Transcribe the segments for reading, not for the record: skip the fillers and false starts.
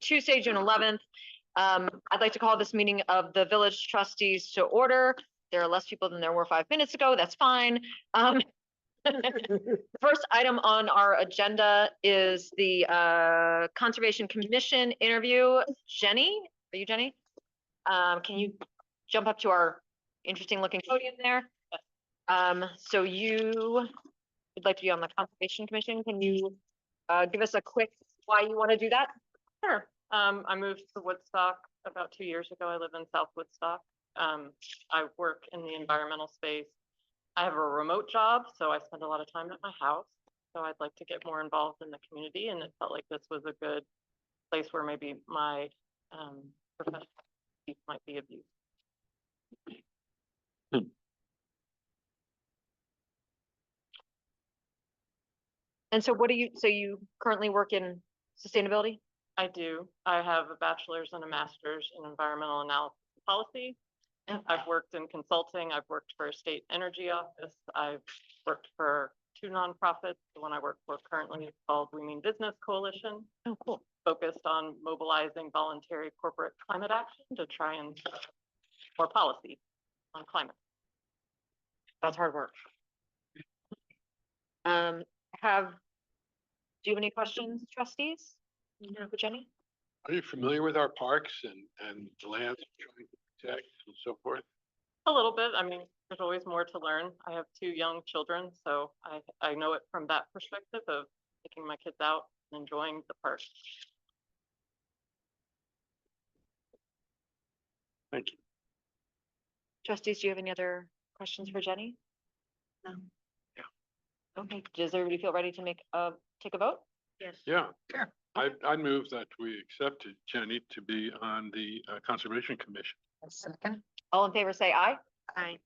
Tuesday, June 11th. I'd like to call this meeting of the village trustees to order. There are less people than there were 5 minutes ago. That's fine. First item on our agenda is the Conservation Commission interview. Jenny, are you Jenny? Can you jump up to our interesting looking podium there? So you would like to be on the Conservation Commission. Can you give us a quick why you want to do that? Sure. I moved to Woodstock about 2 years ago. I live in South Woodstock. I work in the environmental space. I have a remote job, so I spend a lot of time at my house. So I'd like to get more involved in the community, and it felt like this was a good place where maybe my professional might be of use. And so you currently work in sustainability? I do. I have a bachelor's and a master's in environmental analysis and policy. I've worked in consulting. I've worked for a state energy office. I've worked for 2 nonprofits. The one I work for currently is called We Mean Business Coalition. Oh, cool. Focused on mobilizing voluntary corporate climate action to try and more policy on climate. That's hard work. Do you have any questions, trustees? For Jenny? Are you familiar with our parks and the lands we're trying to protect and so forth? A little bit. I mean, there's always more to learn. I have 2 young children, so I know it from that perspective of taking my kids out and enjoying the park. Thank you. Trustees, do you have any other questions for Jenny? No. Yeah. Okay. Does everybody feel ready to take a vote? Yes. Yeah. Sure. I move that we accepted Jenny to be on the Conservation Commission. A second. All in favor say aye. Aye.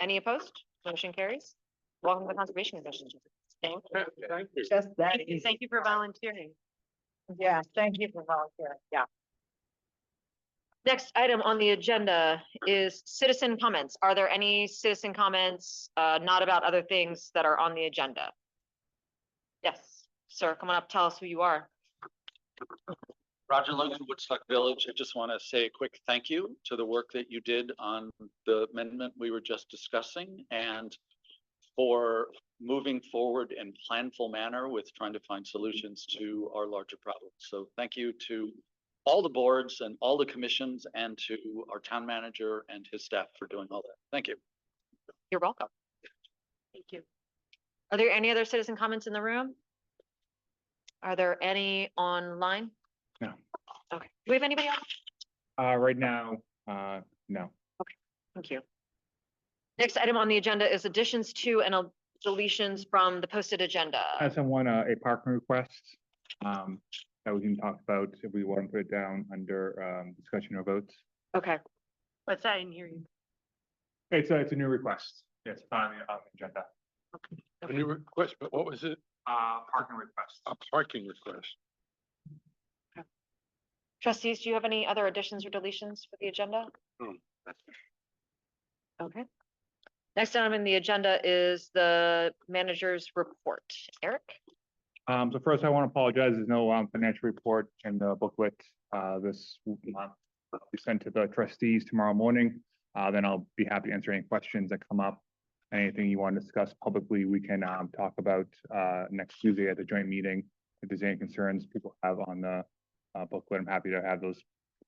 Any opposed? Motion carries. Welcome to the Conservation Commission. Thank you. Thank you. Just that easy. Thank you for volunteering. Yeah, thank you for volunteering. Yeah. Next item on the agenda is citizen comments. Are there any citizen comments, not about other things that are on the agenda? Yes, sir, come on up, tell us who you are. Roger Logan, Woodstock Village. I just want to say a quick thank you to the work that you did on the amendment we were just discussing and for moving forward in planful manner with trying to find solutions to our larger problems. So thank you to all the boards and all the commissions and to our town manager and his staff for doing all that. Thank you. You're welcome. Thank you. Are there any other citizen comments in the room? Are there any online? No. Okay. Do we have anybody else? Right now, no. Okay, thank you. Next item on the agenda is additions to and deletions from the posted agenda. I sent one a parking request that we can talk about if we want to put it down under discussion or votes. Okay. What's that in here? It's a new request. Yes, on the agenda. Okay. A new request, but what was it? Parking request. A parking request. Trustees, do you have any other additions or deletions for the agenda? No. Okay. Next item on the agenda is the manager's report. Eric? So first I want to apologize. There's no financial report in the booklet this month. We sent to the trustees tomorrow morning. Then I'll be happy to answer any questions that come up. Anything you want to discuss publicly, we can talk about next Tuesday at the joint meeting. If there's any concerns people have on the booklet, I'm happy to have those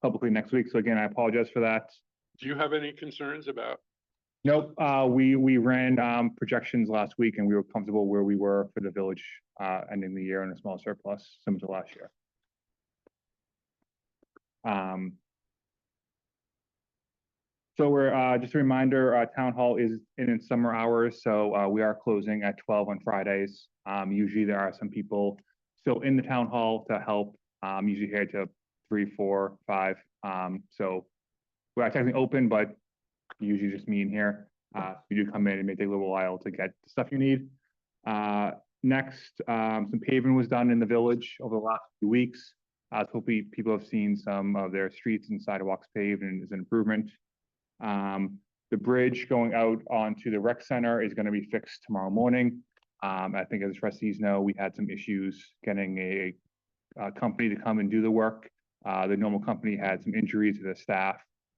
publicly next week. So again, I apologize for that. Do you have any concerns about? Nope. We ran projections last week and we were comfortable where we were for the village ending the year in a small surplus similar to last year. So we're just a reminder, town hall is in summer hours, so we are closing at 12 on Fridays. Usually there are some people still in the town hall to help. Usually here to 3, 4, 5. So we're not technically open, but usually just me in here. You do come in, it may take a little while to get the stuff you need. Next, some paving was done in the village over the last few weeks. Hopefully people have seen some of their streets and sidewalks paved and is an improvement. The bridge going out onto the rec center is going to be fixed tomorrow morning. I think as trustees know, we had some issues getting a company to come and do the work. The normal company had some injuries to their staff,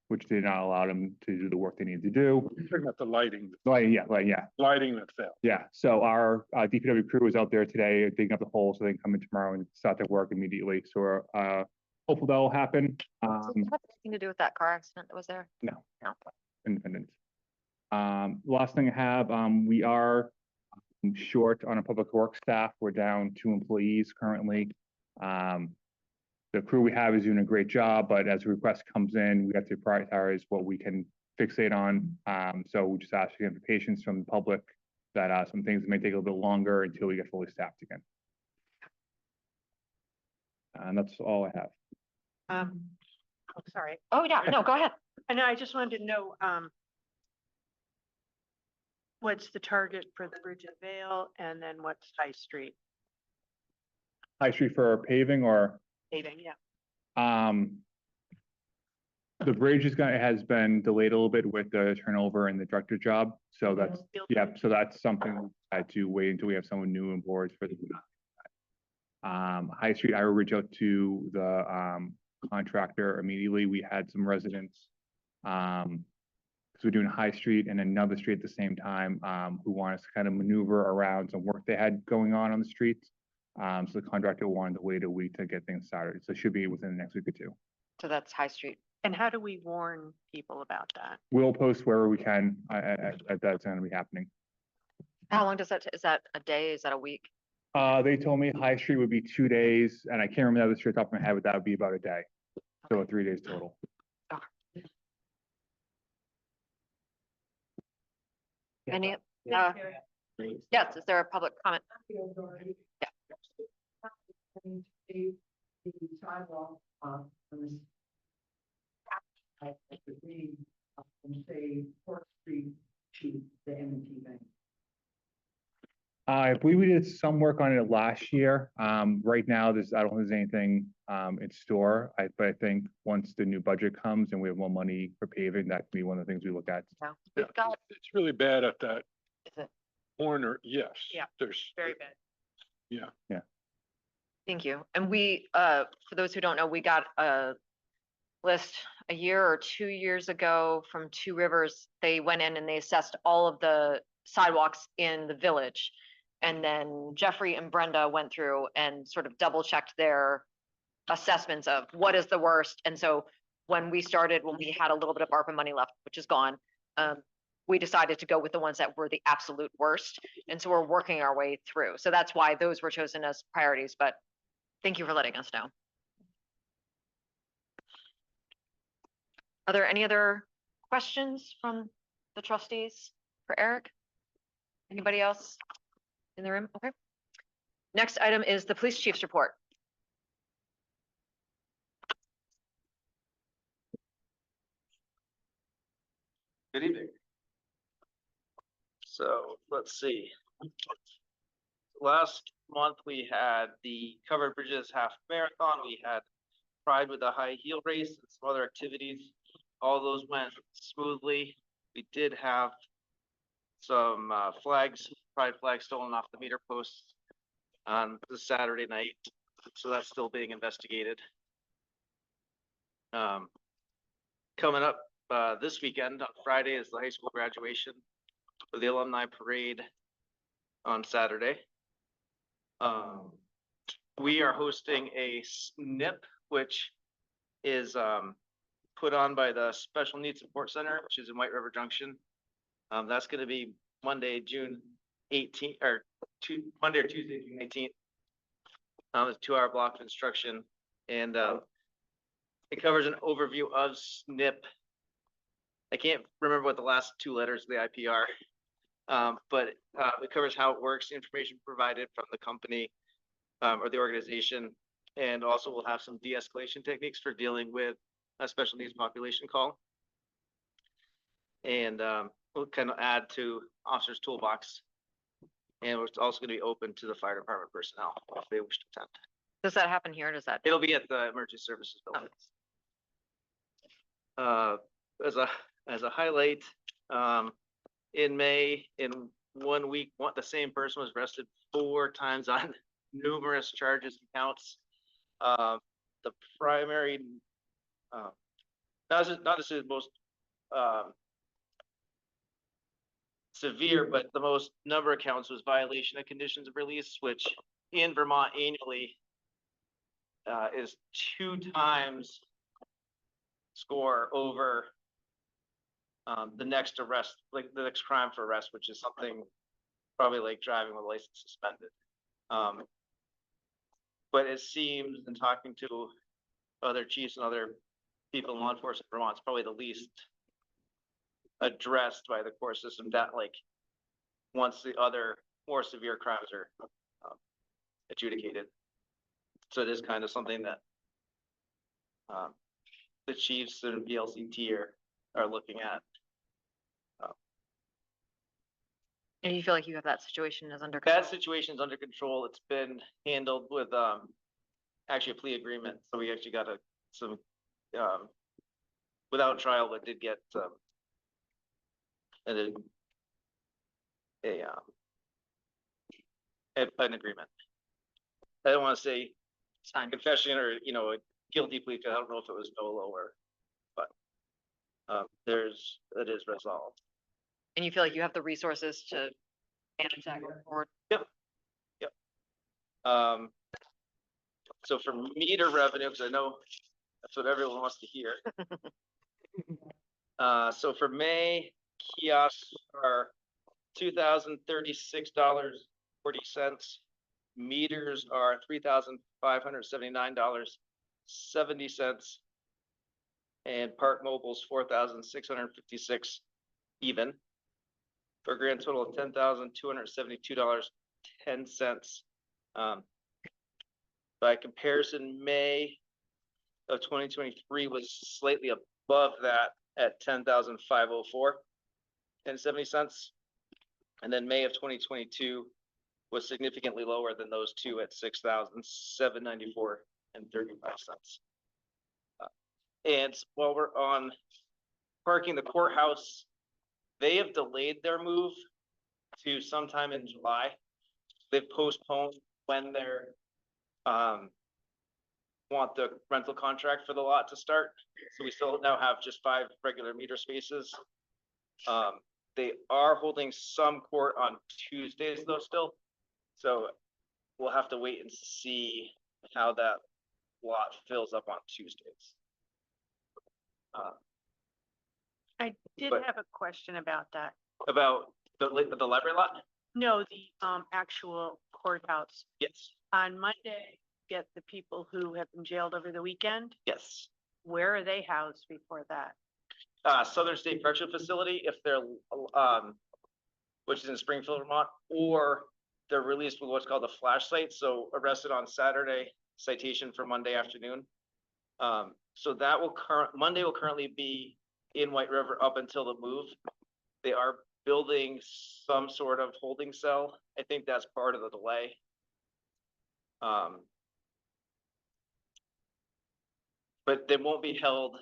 which did not allow them to do the work they needed to do. You're talking about the lighting, Yeah. lighting that failed. Yeah, so our DPW crew is out there today digging up the hole so they can come in tomorrow and start their work immediately. So we're hopeful that will happen. Does it have anything to do with that car accident that was there? No. No. Independent. Last thing I have, we are short on a public works staff. We're down 2 employees currently. The crew we have is doing a great job, but as a request comes in, we have to prioritize what we can fixate on. So we just ask again for patience from the public that some things may take a little bit longer until we get fully staffed again. And that's all I have. Oh, sorry. Oh, yeah, no, go ahead. I know, I just wanted to know, what's the target for the Bridge of Vale and then what's High Street High Street for paving or? paving? Yeah. The bridge has been delayed a little bit with the turnover and the director job. So that's, yeah, so that's something I had to wait until we have someone new on board for the. High Street, I will reach out to the contractor immediately. We had some residents. Because we're doing High Street and another street at the same time, who want us to kind of maneuver around some work they had going on the streets. So the contractor wanted to wait a week to get things started. So it should be within the next week or 2. So that's High Street. And how do we warn people about that? We'll post wherever we can, that's gonna be happening. How long does that, is that a day? Is that a week? They told me High Street would be 2 days, and I can't remember the other street off the top of my head, but that would be about a day. So 3 days total. Any, yes, is there a public comment? The sidewalk, from this. I could read, from say, Fourth Street to the M&T Bank. I believe we did some work on it last year. Right now, I don't think there's anything in store. But I think once the new budget comes and we have more money for paving, that could be one of the things we look at. No, we've got, It's really bad at that is it? corner, yes. Yeah. There's, Very bad. yeah, Thank you. And we, for those who don't know, we got a list a year or 2 years ago from Two Rivers. They went in and they assessed all of the sidewalks in the village. And then Jeffrey and Brenda went through and sort of double checked their assessments of what is the worst. And so when we started, when we had a little bit of ARPA money left, which is gone, we decided to go with the ones that were the absolute worst. And so we're working our way through. So that's why those were chosen as priorities, but thank you for letting us know. Are there any other questions from the trustees for Eric? Anybody else in the room? Okay. Next item is the police chief's report. Good evening. So let's see. Last month we had the Covered Bridges Half Marathon. We had Pride with a High Heel Race and some other activities. All those went smoothly. We did have some pride flags stolen off the meter posts on the Saturday night. So that's still being investigated. Coming up this weekend on Friday is the high school graduation for the alumni parade on Saturday. We are hosting a SNP, which is put on by the Special Needs Support Center, which is in White River Junction. That's going to be Monday, June 18th, or Monday or Tuesday, June 18th. It's a 2-hour block of instruction, and it covers an overview of SNP. I can't remember what the last 2 letters of the IP are, but it covers how it works, information provided from the company or the organization, and also we'll have some de-escalation techniques for dealing with a special needs population call. And we'll kind of add to officers' toolbox. And it's also going to be open to the fire department personnel if they wish to attend. Does that happen here? Does that? It'll be at the emergency services building. As a highlight, in May, in 1 week, the same person was arrested 4 times on numerous charges and counts. The primary, not necessarily the most, severe, but the most number of counts was violation of conditions of release, which in Vermont annually is 2 times score over the next arrest, like the next crime for arrest, which is something probably like driving with a license suspended. But it seems, in talking to other chiefs and other people in law enforcement in Vermont, it's probably the least addressed by the court system, that like once the other more severe crimes are adjudicated. So it is kind of something that the chiefs and VLCT are looking at. And you feel like you have that situation as under That control? situation's under control. It's been handled with actually a plea agreement. So we actually got some without trial, but did get an agreement. I don't want to say It's fine. confession or, a guilty plea, 'cause I don't know if it was no lower, but it is resolved. And you feel like you have the resources to manage that going forward? So for meter revenue, because I know that's what everyone wants to hear. So for May, kiosks are $2,036.40. Meters are $3,579.70. And Park Mobile's $4,656 even. For a grand total of $10,272.10. By comparison, May of 2023 was slightly above that at $10,504.70. And then May of 2022 was significantly lower than those two at $6,794.35. And while we're on parking, the courthouse, they have delayed their move to sometime in July. They've postponed when they're want the rental contract for the lot to start. So we still now have just 5 regular meter spaces. They are holding some court on Tuesdays though still. So we'll have to wait and see how that lot fills up on Tuesdays. I did But- have a question about that. About the library lot? No, the actual courthouse. Yes, On Monday, get the people who have been jailed over the weekend. yes. Where are they housed before that? Southern State Correctional Facility, if they're, which is in Springfield, Vermont, or they're released with what's called a flash site, so arrested on Saturday, citation for Monday afternoon. So that will Monday will currently be in White River up until the move. They are building some sort of holding cell. I think that's part of the delay. But they won't be held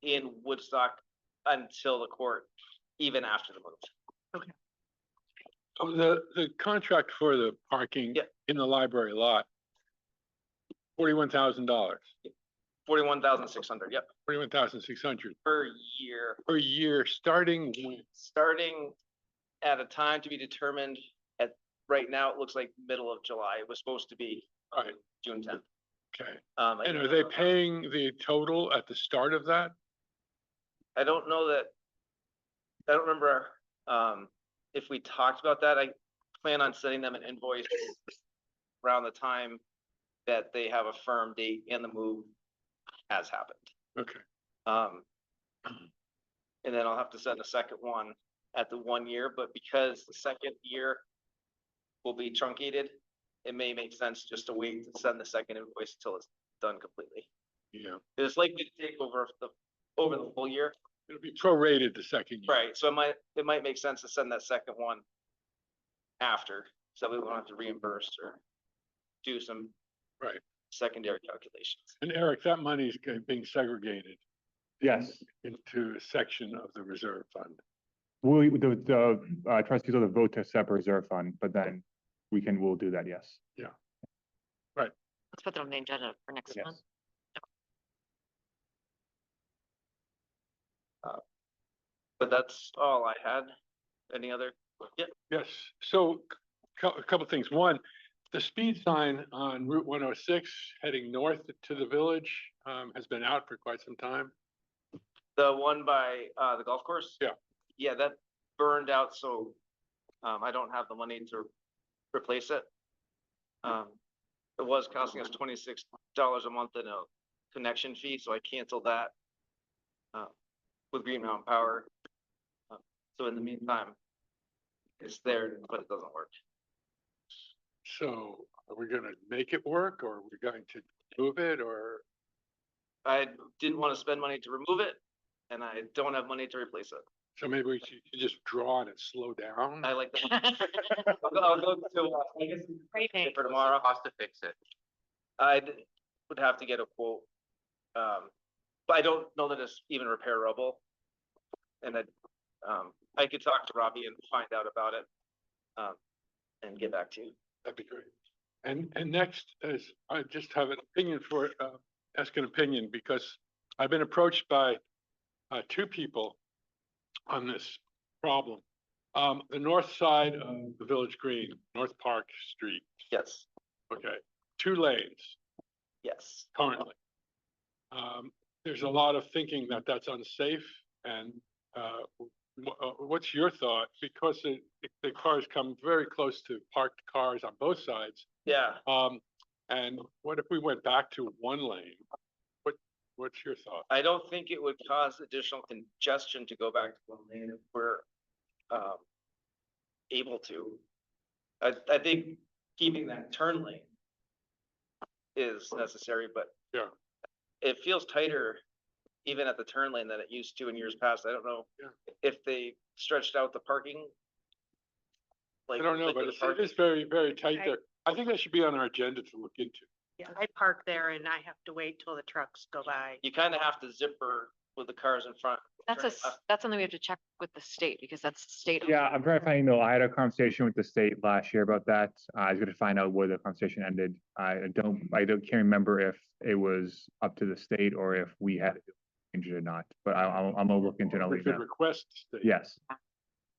in Woodstock until the court, even after the move. Oh, the contract for the parking Yeah. in the library lot. $41,000, 41,600, yep, 41,600 per year, per year, starting when? starting at a time to be determined at, right now, it looks like middle of July. It was supposed to be Right, June 10th. okay. I And are don't they know- paying the total at the start of that? I don't know that, I don't remember, if we talked about that. I plan on sending them an invoice around the time that they have a firm date and the move has happened. Okay, And then I'll have to send a second one at the 1 year, but because the second year will be truncated, it may make sense just to wait to send the second invoice until it's done completely. yeah. It's likely to take over the full year. It'll be prorated the second year. Right, so it might make sense to send that second one after, so we won't have to reimburse or do some Right. secondary calculations. And Eric, that money is being segregated Yes, into a section of the reserve fund. the trustees will vote to separate reserve fund, but then we'll do that, yes. Let's put that on the agenda for next Yes. month. But that's all I had. Any other? Yeah, Yes, so a couple things. One, the speed sign on Route 106 heading north to the village has been out for quite some time. the one by the golf course? Yeah. Yeah, that burned out, so I don't have the money to replace it. It was costing us $26 a month in a connection fee, so I canceled that with Green Mountain Power. So in the meantime, it's there, but it doesn't work. So are we gonna make it work, or are we going to move it, or? I didn't want to spend money to remove it, and I don't have money to replace it. So maybe we should just draw and it slow down? I like that. I'll go to, I guess, Great name. for tomorrow. Cost to fix it. I would have to get a quote. But I don't know that it's even repairable. And I could talk to Robbie and find out about it. And get back to you. That'd be great. And next is, I just have an opinion for, ask an opinion, because I've been approached by two people on this problem. The north side of the Village Green, North Park Street, Yes, okay, 2 lanes yes. currently. There's a lot of thinking that that's unsafe, and what's your thought? Because the cars come very close to parked cars on both sides. Yeah, And what if we went back to 1 lane? What's your thought? I don't think it would cause additional congestion to go back to one lane if we're able to. I think keeping that turn lane is necessary, but Yeah. it feels tighter even at the turn lane than it used to in years past. I don't know Yeah. if they stretched out the parking. I don't know, but it is very, very tight there. I think that should be on our agenda to look into. Yeah, I park there and I have to wait till the trucks go by. You kind of have to zipper with the cars in front. That's that's something we have to check with the state because that's state. Yeah, I'm trying to find, I had a conversation with the state last year about that. I was gonna find out where the conversation ended. I can't remember if it was up to the state or if we had to change it or not, but I'm gonna look into it. I'll We let you could know. request the Yes.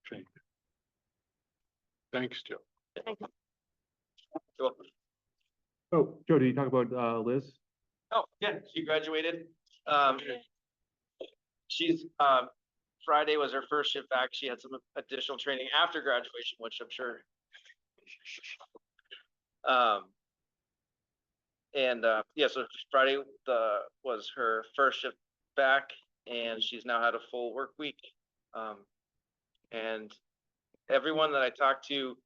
change. Thanks, Joe. Oh, Joe, did you talk about Liz? Oh, yeah, she graduated. She's, Friday was her first shift back. She had some additional training after graduation, which I'm sure. Yeah, so Friday was her first shift back, and she's now had a full work week. And everyone that I talked to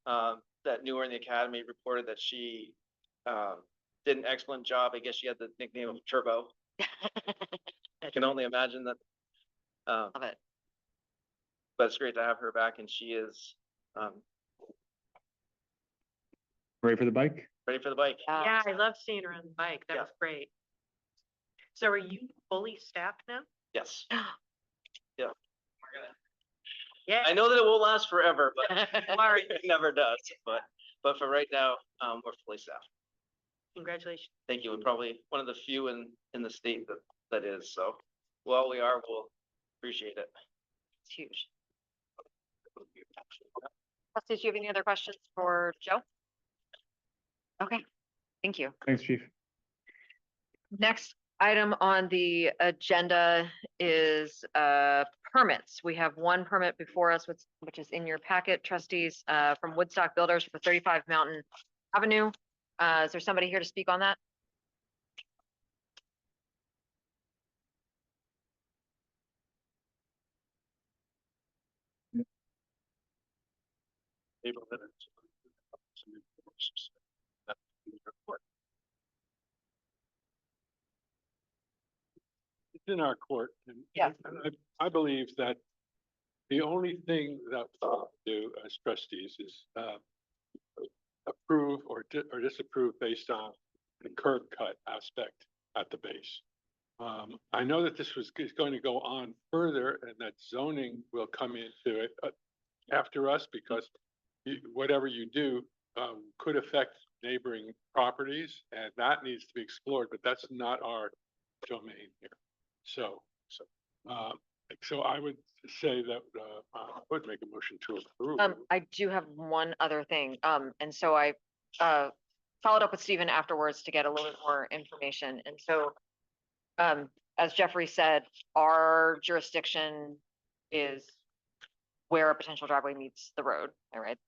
that knew her in the academy reported that she did an excellent job. I guess she had the nickname of Turbo. I can only imagine that. Love it. But it's great to have her back, and she is Ready for the bike? ready for the bike. Yeah, I love seeing her on the bike. That Yeah. was great. So are you fully staffed now? Yes. Yeah. We're gonna. Yeah. I know that it won't last forever, but Sorry. it never does. But for right now, we're fully staffed. Congratulations. Thank you. And probably one of the few in the state that is. So, well, we are. We'll appreciate it. It's huge. Trustees, do you have any other questions for Joe? Okay, thank you. Thanks, chief. Next item on the agenda is permits. We have one permit before us, which is in your packet, trustees, from Woodstock Builders for 35 Mountain Avenue. Is there somebody here to speak on that? It's in our court, and Yeah. I believe that the only thing that we do as trustees is approve or disapprove based on the curb cut aspect at the base. I know that this is going to go on further, and that zoning will come into it after us, because whatever you do could affect neighboring properties, and that needs to be explored, but that's not our domain here. So I would say that, I would make a motion to approve. I do have one other thing, and so I, followed up with Stephen afterwards to get a little bit more information, and so, as Jeffrey said, our jurisdiction is where a potential driveway meets the road, all right?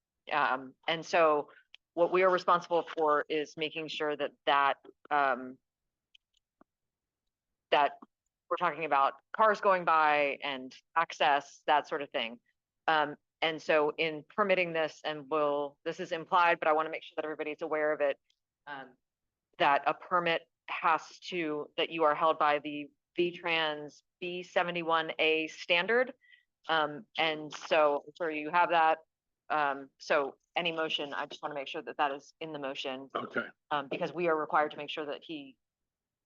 And so what we are responsible for is making sure that that we're talking about cars going by and access, that sort of thing. And so in permitting this, and this is implied, but I want to make sure that everybody's aware of it, that a permit that you are held by the V-Trans B71A standard. And so I'm sure you have that. So any motion, I just want to make sure that that is in the motion, Okay, because we are required to make sure that he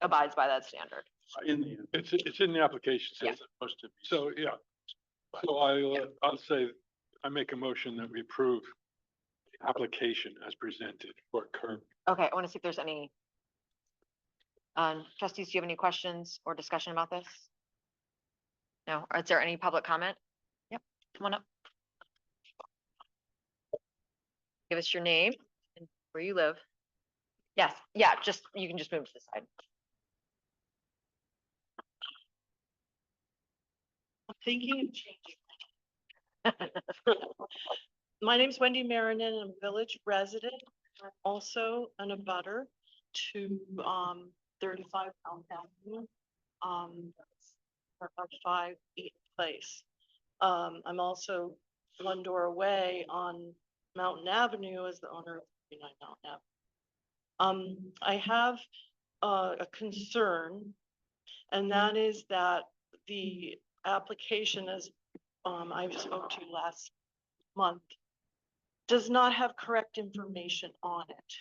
abides by that standard. it's in the application, so Yeah. it's supposed to be, so, yeah. So I'll say, I make a motion that we approve the application as presented for curb. Okay, I want to see if there's any. Trustees, do you have any questions or discussion about this? No, is there any public comment? Yep, come on up. Give us your name and where you live. Yes, yeah, you can just move to the side. I'm thinking of changing. My name's Wendy Marinan. I'm a village resident. I'm also an abutter to 35 Elm Avenue. About 5 Eaton Place. I'm also one door away on Mountain Avenue as the owner of 39 Mountain Avenue. I have a concern, and that is that the application, as I spoke to last month, does not have correct information on it.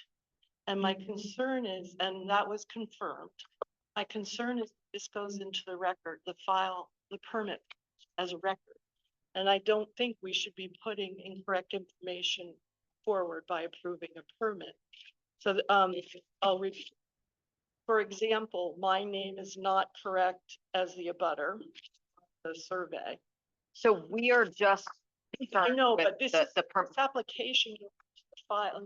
And my concern is, and that was confirmed, my concern is this goes into the record, the file, the permit as a record. And I don't think we should be putting incorrect information forward by approving a permit. So I'll read. For example, my name is not correct as the abutter, the survey. So we are just. I know, with but this the application file.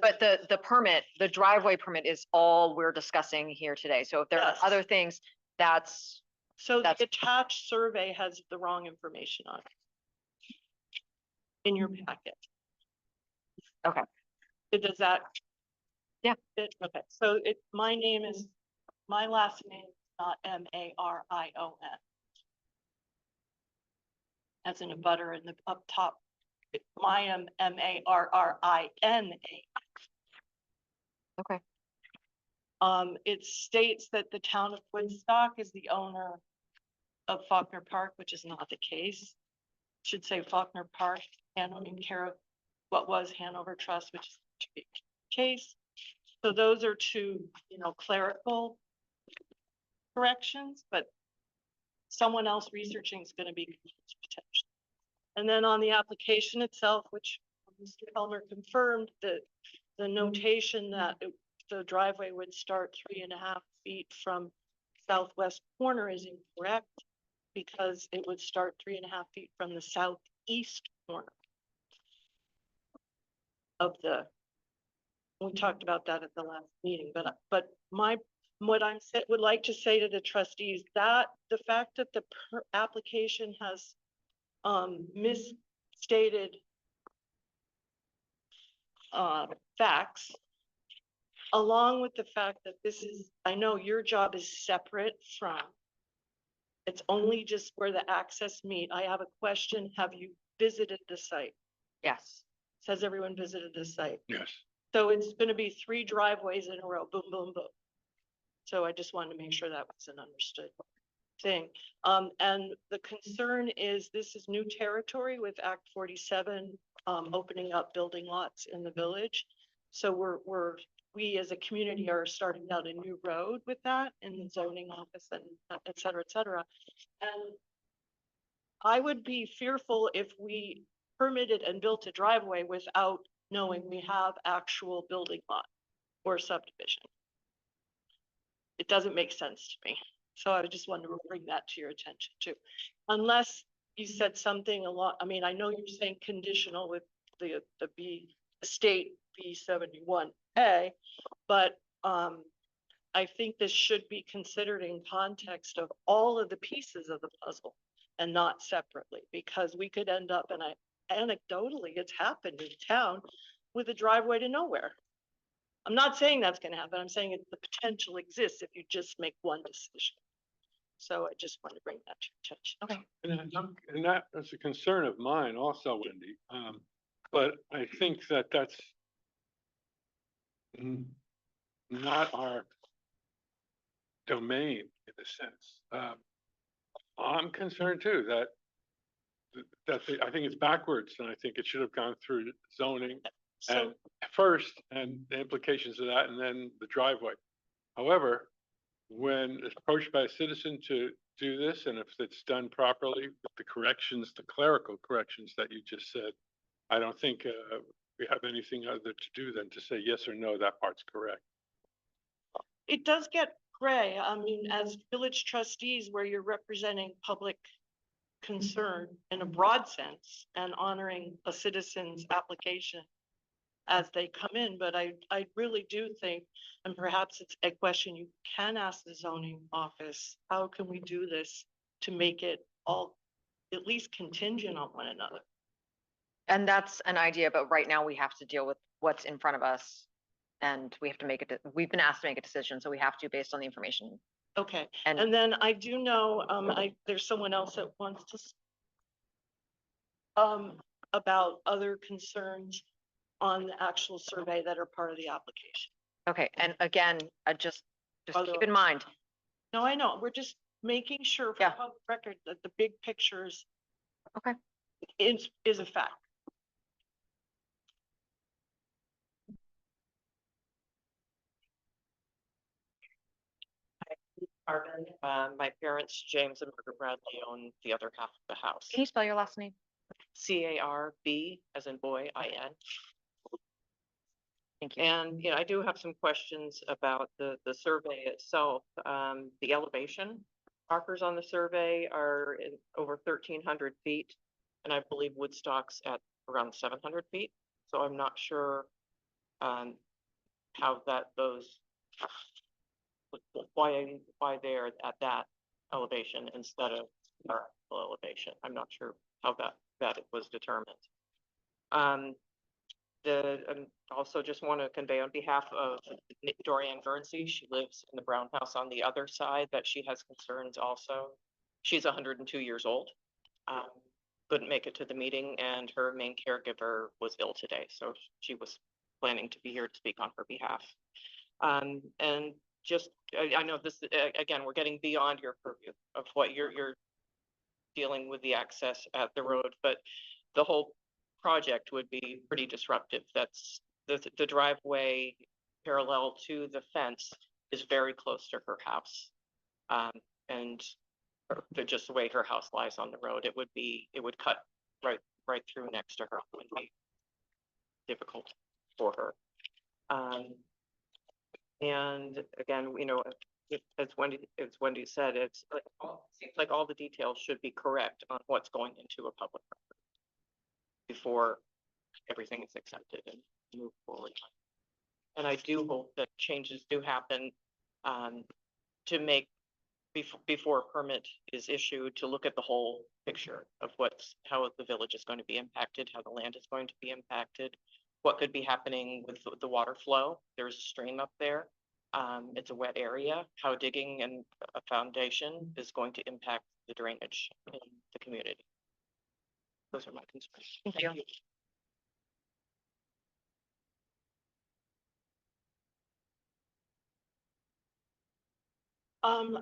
But the permit, the driveway permit is all we're discussing here today. So if there are Yes. other things, So the that's- attached survey has the wrong information on it. In your packet. Okay. Does that? Yeah. Okay, so my last name is not Marion. As in a butter in the up top. I am Marrina. okay. It states that the town of Woodstock is the owner of Faulkner Park, which is not the case. Should say Faulkner Park, handling care of what was Hanover Trust, which is the case. So those are two, clerical corrections, but someone else researching is going to be confused potentially. And then on the application itself, which Mr. Helmer confirmed, that the notation that the driveway would start 3.5 feet from southwest corner is incorrect, because it would start 3.5 feet from the southeast corner of we talked about that at the last meeting, but what I would like to say to the trustees, that the fact that the application has misstated facts, along with the fact that I know your job is separate from, it's only just where the access meet. I have a question. Have you visited the site? Yes. Says everyone visited the site. Yes. So it's going to be 3 driveways in a row, boom, boom, boom. So I just wanted to make sure that was an understood thing. And the concern is this is new territory with Act 47, opening up building lots in the village. So we as a community are starting down a new road with that in the zoning office and et cetera, et cetera. And I would be fearful if we permitted and built a driveway without knowing we have actual building lot or subdivision. It doesn't make sense to me. So I just wanted to bring that to your attention too. Unless you said something a lot, I mean, I know you're saying conditional with the state B71A, but I think this should be considered in context of all of the pieces of the puzzle and not separately, because we could end up, and anecdotally, it's happened in town with a driveway to nowhere. I'm not saying that's gonna happen. I'm saying the potential exists if you just make one decision. So I just wanted to bring that to your attention. Okay. And that is a concern of mine also, Wendy. But I think that that's not our domain in a sense. I'm concerned too I think it's backwards, and I think it should have gone through zoning So, and first, and the implications of that, and then the driveway. However, when approached by a citizen to do this, and if it's done properly with the corrections, the clerical corrections that you just said, I don't think we have anything other to do than to say yes or no, that part's correct. it does get gray. I mean, as village trustees, where you're representing public concern in a broad sense and honoring a citizen's application as they come in, but I really do think, and perhaps it's a question you can ask the zoning office, how can we do this to make it all at least contingent on one another? And that's an idea, but right now we have to deal with what's in front of us. And we have to make it, we've been asked to make a decision, so we have to based on the information. Okay, And and then I do know, there's someone else that wants to about other concerns on the actual survey that are part of the application. okay, and again, just Although- keep in mind, No, I know, we're just making sure for Yeah. public record that the big pictures Okay. is a fact. Arvin, my parents, James and Margaret Bradley, own the other half of the house. can you spell your last name? CARB as in boy, IN. Thank you. And, I do have some questions about the survey itself. The elevation markers on the survey are over 1,300 feet. And I believe Woodstock's at around 700 feet. So I'm not sure how those, why they're at that elevation instead of our elevation. I'm not sure how that it was determined. Also just want to convey on behalf of Dorianne Guernsey, she lives in the brown house on the other side, that she has concerns also. She's 102 years old. Couldn't make it to the meeting, and her main caregiver was ill today, so she was planning to be here to speak on her behalf. And just, I know this, again, we're getting beyond your purview of what you're dealing with the access at the road, but the whole project would be pretty disruptive. That's the driveway parallel to the fence is very close to her house. And just the way her house lies on the road, it would cut right through next to her. It would be difficult for her. And again, as Wendy said, seems like all the details should be correct on what's going into a public record before everything is accepted and moved forward. And I do hope that changes do happen to make before a permit is issued, to look at the whole picture of how the village is going to be impacted, how the land is going to be impacted, what could be happening with the water flow. There's a stream up there. It's a wet area. How digging and a foundation is going to impact the drainage in the community. Those are my concerns. Thank you.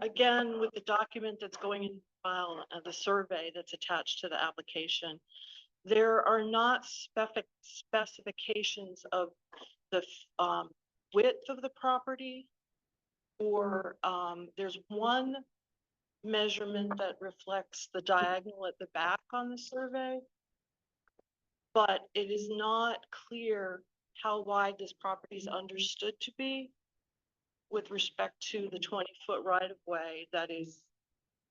Again, with the document that's going in the file, the survey that's attached to the application, there are not specifications of the width of the property, or there's one measurement that reflects the diagonal at the back on the survey. but it is not clear how wide this property is understood to be with respect to the 20-foot right of way that is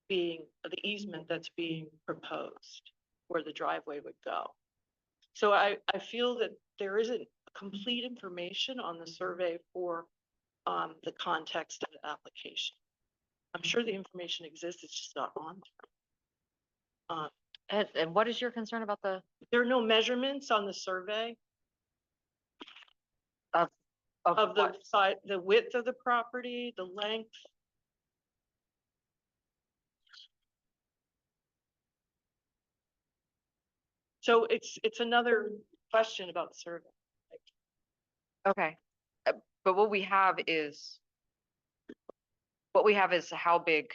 being, the easement that's being proposed, where the driveway would go. So I feel that there isn't complete information on the survey for the context of the application. I'm sure the information exists, it's just not on there. And what is your concern about the, There are no measurements on the survey of of the what? side, the width of the property, the length. So it's another question about the survey. Okay, but what we have is how big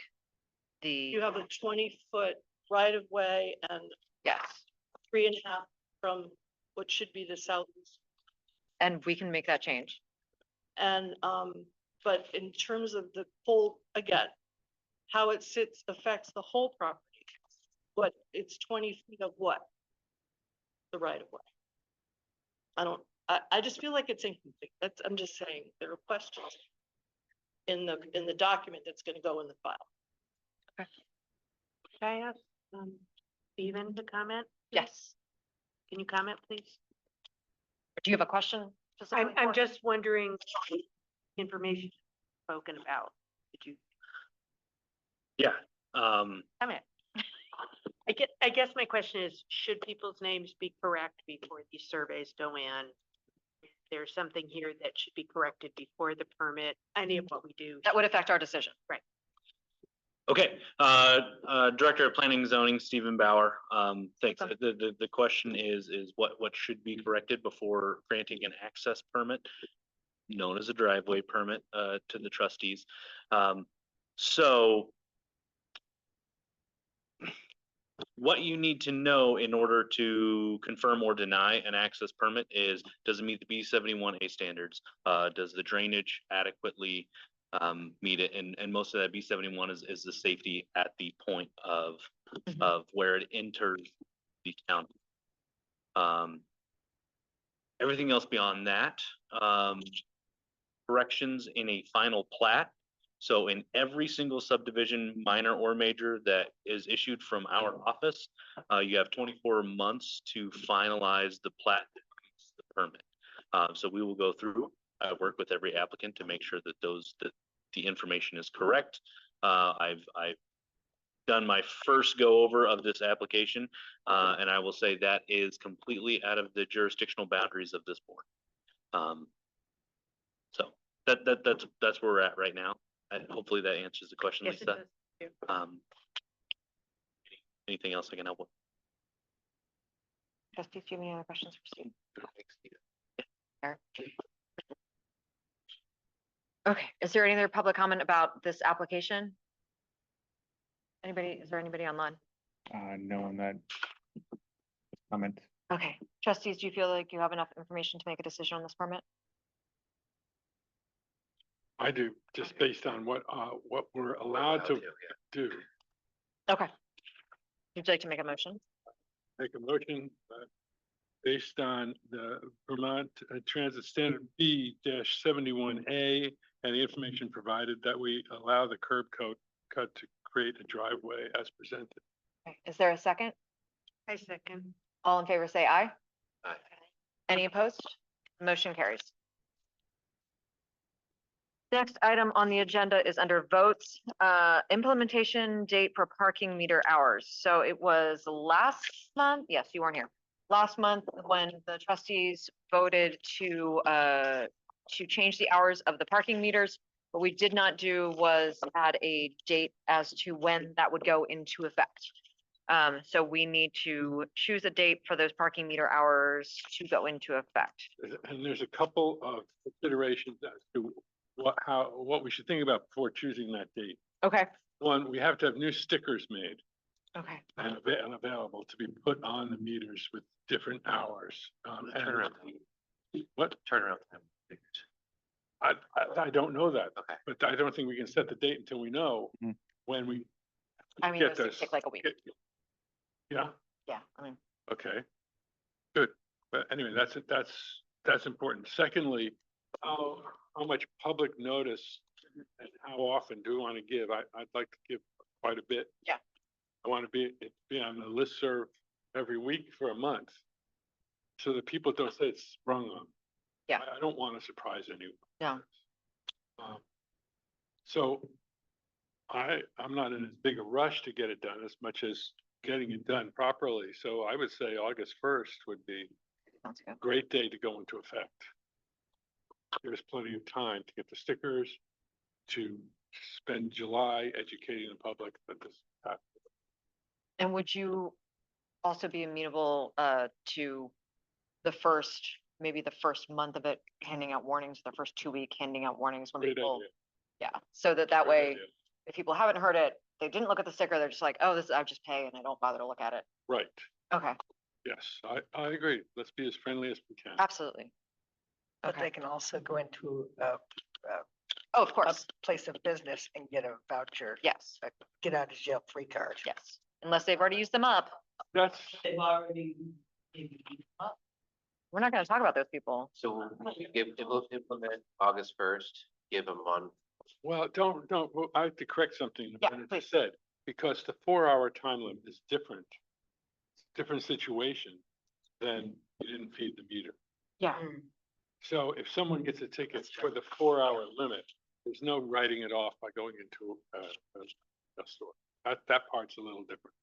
the, You have a 20-foot right of way and yes, 3.5 from what should be the southeast. and we can make that change. And, but in terms of the full, again, how it sits affects the whole property. But it's 20 feet of what? The right of way. I just feel like it's incomplete. I'm just saying, there are questions in the document that's gonna go in the file. Can I ask, Stephen to comment? Yes. Can you comment, please? Do you have a question? specifically I'm for- just wondering, information spoken about, did you Yeah, comment? I guess my question is, should people's names be correct before these surveys go in? Is there something here that should be corrected before the permit, any of what we do? That would affect our decision. okay, Director of Planning and Zoning, Stephen Bauer, thanks. Awesome. The question is what should be corrected before granting an access permit, known as a driveway permit, to the trustees. So what you need to know in order to confirm or deny an access permit is, does it meet the B71A standards? Does the drainage adequately meet it? And most of that B71 is the safety at the point of where it enters the county. Everything else beyond that, corrections in a final plat. So in every single subdivision, minor or major, that is issued from our office, you have 24 months to finalize the plat, the permit. So we will go through, work with every applicant to make sure that the information is correct. I've done my first go over of this application, and I will say that is completely out of the jurisdictional boundaries of this board. So that's where we're at right now. And hopefully that answers the question, Yes, it Lisa. does. Yeah. Anything else I can help with? Trustees, do you have any other questions for Steve? Eric? Okay, is there any other public comment about this application? Is there anybody online? No one that comment. Okay, trustees, do you feel like you have enough information to make a decision on this permit? I do, just based on what we're allowed to do. Okay. Would you like to make a motion? Make a motion based on the Vermont Transit Standard B-71A and the information provided that we allow the curb cut to create a driveway as presented. Okay, is there a second? I second. All in favor, say aye. Aye. Any opposed? Motion carries. Next item on the agenda is under votes, implementation date for parking meter hours. So it was last month, yes, you weren't here. Last month, when the trustees voted to change the hours of the parking meters. What we did not do was add a date as to when that would go into effect. So we need to choose a date for those parking meter hours to go into effect. And there's a couple of considerations as to what we should think about before choosing that date. Okay, One, we have to have new stickers made okay. and available to be put on the meters with different hours. And what? Turnaround time. I don't know that, Okay. but I don't think we can set the date until we know Mhm. when we I mean, get those things this. take like a week. Yeah, Yeah, I mean, okay. Good, but anyway, that's important. Secondly, how much public notice and how often do we want to give? I'd like to give quite a bit. Yeah. I want to be on the listserv every week for a month. So that people don't say it's sprung on. Yeah. I don't want to surprise anyone. Yeah. So I'm not in as big a rush to get it done as much as getting it done properly. So I would say August 1st would be Sounds good. a great day to go into effect. There's plenty of time to get the stickers, to spend July educating the public that this happened. And would you also be amenable to maybe the first month of it, handing out warnings, the first 2 week handing out warnings when Great people, idea. yeah, so that Great way, idea. if people haven't heard it, they didn't look at the sticker, they're just like, oh, I just pay and I don't bother to look at it. Right. Okay, Yes, I agree. Let's be as friendly as we can. absolutely. But Okay. they can also go into Oh, of a course, place of business and get a voucher, yes, a get out of jail free card. yes, unless they've already used them up. That's, They've already. We're not gonna talk about those people. So we'll implement August 1st, give a month. well, well, I have to correct something Yeah, that I please. just said, because the 4-hour time limit is different. Different situation than you didn't feed the meter. Yeah. So if someone gets a ticket for the 4-hour limit, there's no writing it off by going into a store. That part's a little different.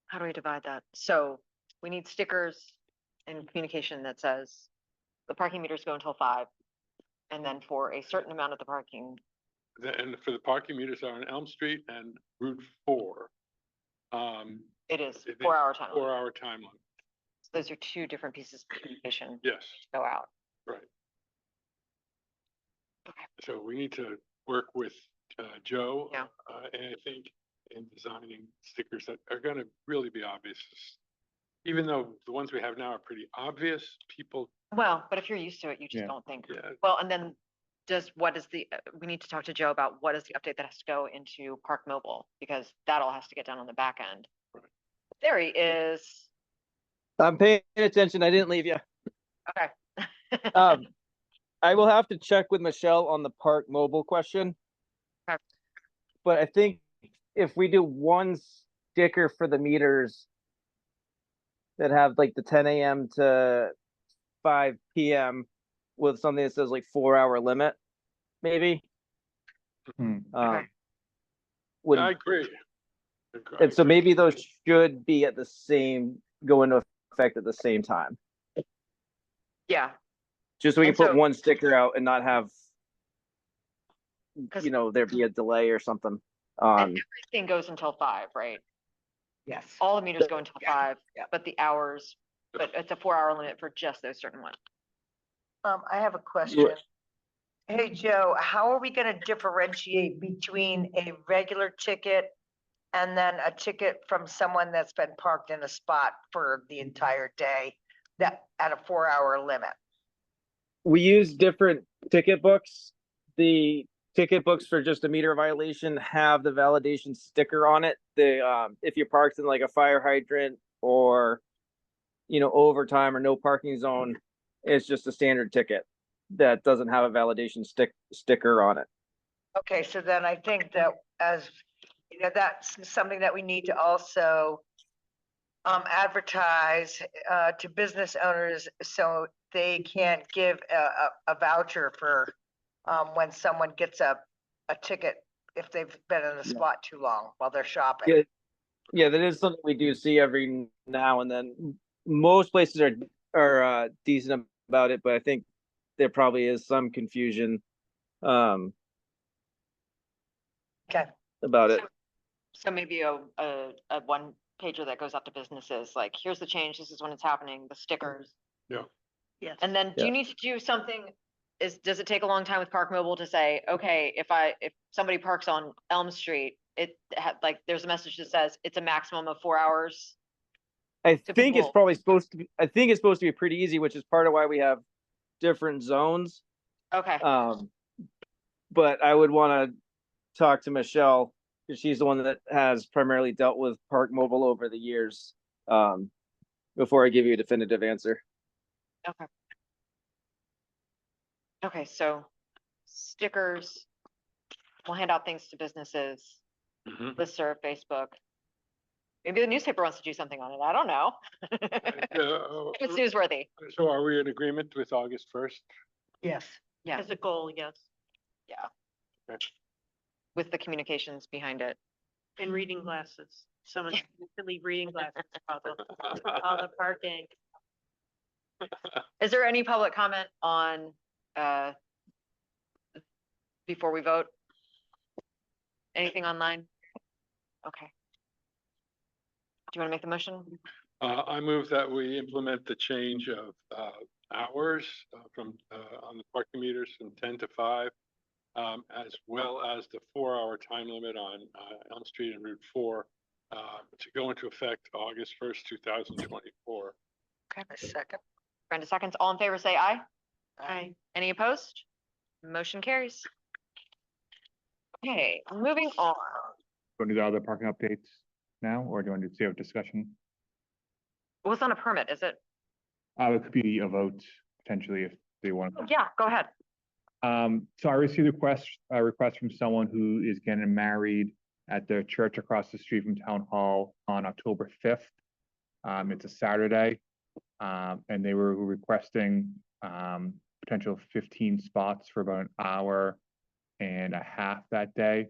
How do we divide that? So we need stickers and communication that says the parking meters go until 5. And then for a certain amount of the parking, And for the parking meters are on Elm Street and Route 4. it is It is 4-hour time. limit. 4-hour time limit. So those are 2 different pieces of communication Yes, to go out. right. Okay. So we need to work with Joe. Yeah. And I think in designing stickers that are gonna really be obvious. Even though the ones we have now are pretty obvious, people, Well, but if you're used to it, you just Yeah. don't think. yeah, Well, and then we need to talk to Joe about what is the update that has to go into Park Mobile, because that all has to get done on the back end. Right. Theory is, I'm paying attention. I didn't leave you. okay. I will have to check with Michelle on the Park Mobile question. Okay. But I think if we do one sticker for the meters that have like the 10 a.m. to 5 p.m. with something that says like 4-hour limit, maybe. Hmm. Okay. Would, I agree. and so maybe those should be go into effect at the same time. Yeah, Just so we can And put so- one sticker out and not have, 'Cause- there be a delay or something. and everything goes until 5, right? Yes. All the meters go until 5, yeah. but the hours, but it's a 4-hour limit for just those certain ones. I have a question. Hey, Joe, how are we gonna differentiate between a regular ticket and then a ticket from someone that's been parked in a spot for the entire day that at a 4-hour limit? We use different ticket books. The ticket books for just a meter violation have the validation sticker on it. If you're parked in like a fire hydrant or, overtime or no parking zone, it's just a standard ticket that doesn't have a validation sticker on it. Okay, so then I think that that's something that we need to also advertise to business owners so they can give a voucher for when someone gets a ticket if they've been in a spot too long while they're shopping. Yeah, that is something we do see every now and then. Most places are decent about it, but I think there probably is some confusion Okay. about it. So maybe a 1-pager that goes out to businesses, like, here's the change, this is when it's happening, the stickers. Yes. And then do you need to do something, does it take a long time with Park Mobile to say, okay, if somebody parks on Elm Street, there's a message that says it's a maximum of 4 hours? I So think it's people- probably supposed to be, I think it's supposed to be pretty easy, which is part of why we have different zones. Okay, But I would want to talk to Michelle 'cause she's the one that has primarily dealt with Park Mobile over the years. Before I give you a definitive answer. Okay. Okay, so stickers, we'll hand out things to businesses, Mhm. listserv, Facebook. Maybe the newspaper wants to do something on it. I don't know. If it's newsworthy. So are we in agreement with August 1st? Yes. Yeah, As a goal, yes. with the communications behind it. And reading glasses. Someone needs to leave reading glasses for all the parking. Is there any public comment on, before we vote? Anything online? Okay. Do you want to make the motion? I move that we implement the change of hours from on the parking meters from 10 to 5, as well as the 4-hour time limit on Elm Street and Route 4 to go into effect August 1st, 2024. Okay. A second. Brenda seconds. All in favor, say aye. Aye. Any opposed? Motion carries. Okay, moving on. Go to the other parking updates now, or do you want to save discussion? Well, it's not a permit, is it? It could be a vote potentially if they want. Yeah, go ahead. So I received a request from someone who is getting married at their church across the street from Town Hall on October 5th. It's a Saturday. And they were requesting, potential 15 spots for about an hour and a half that day.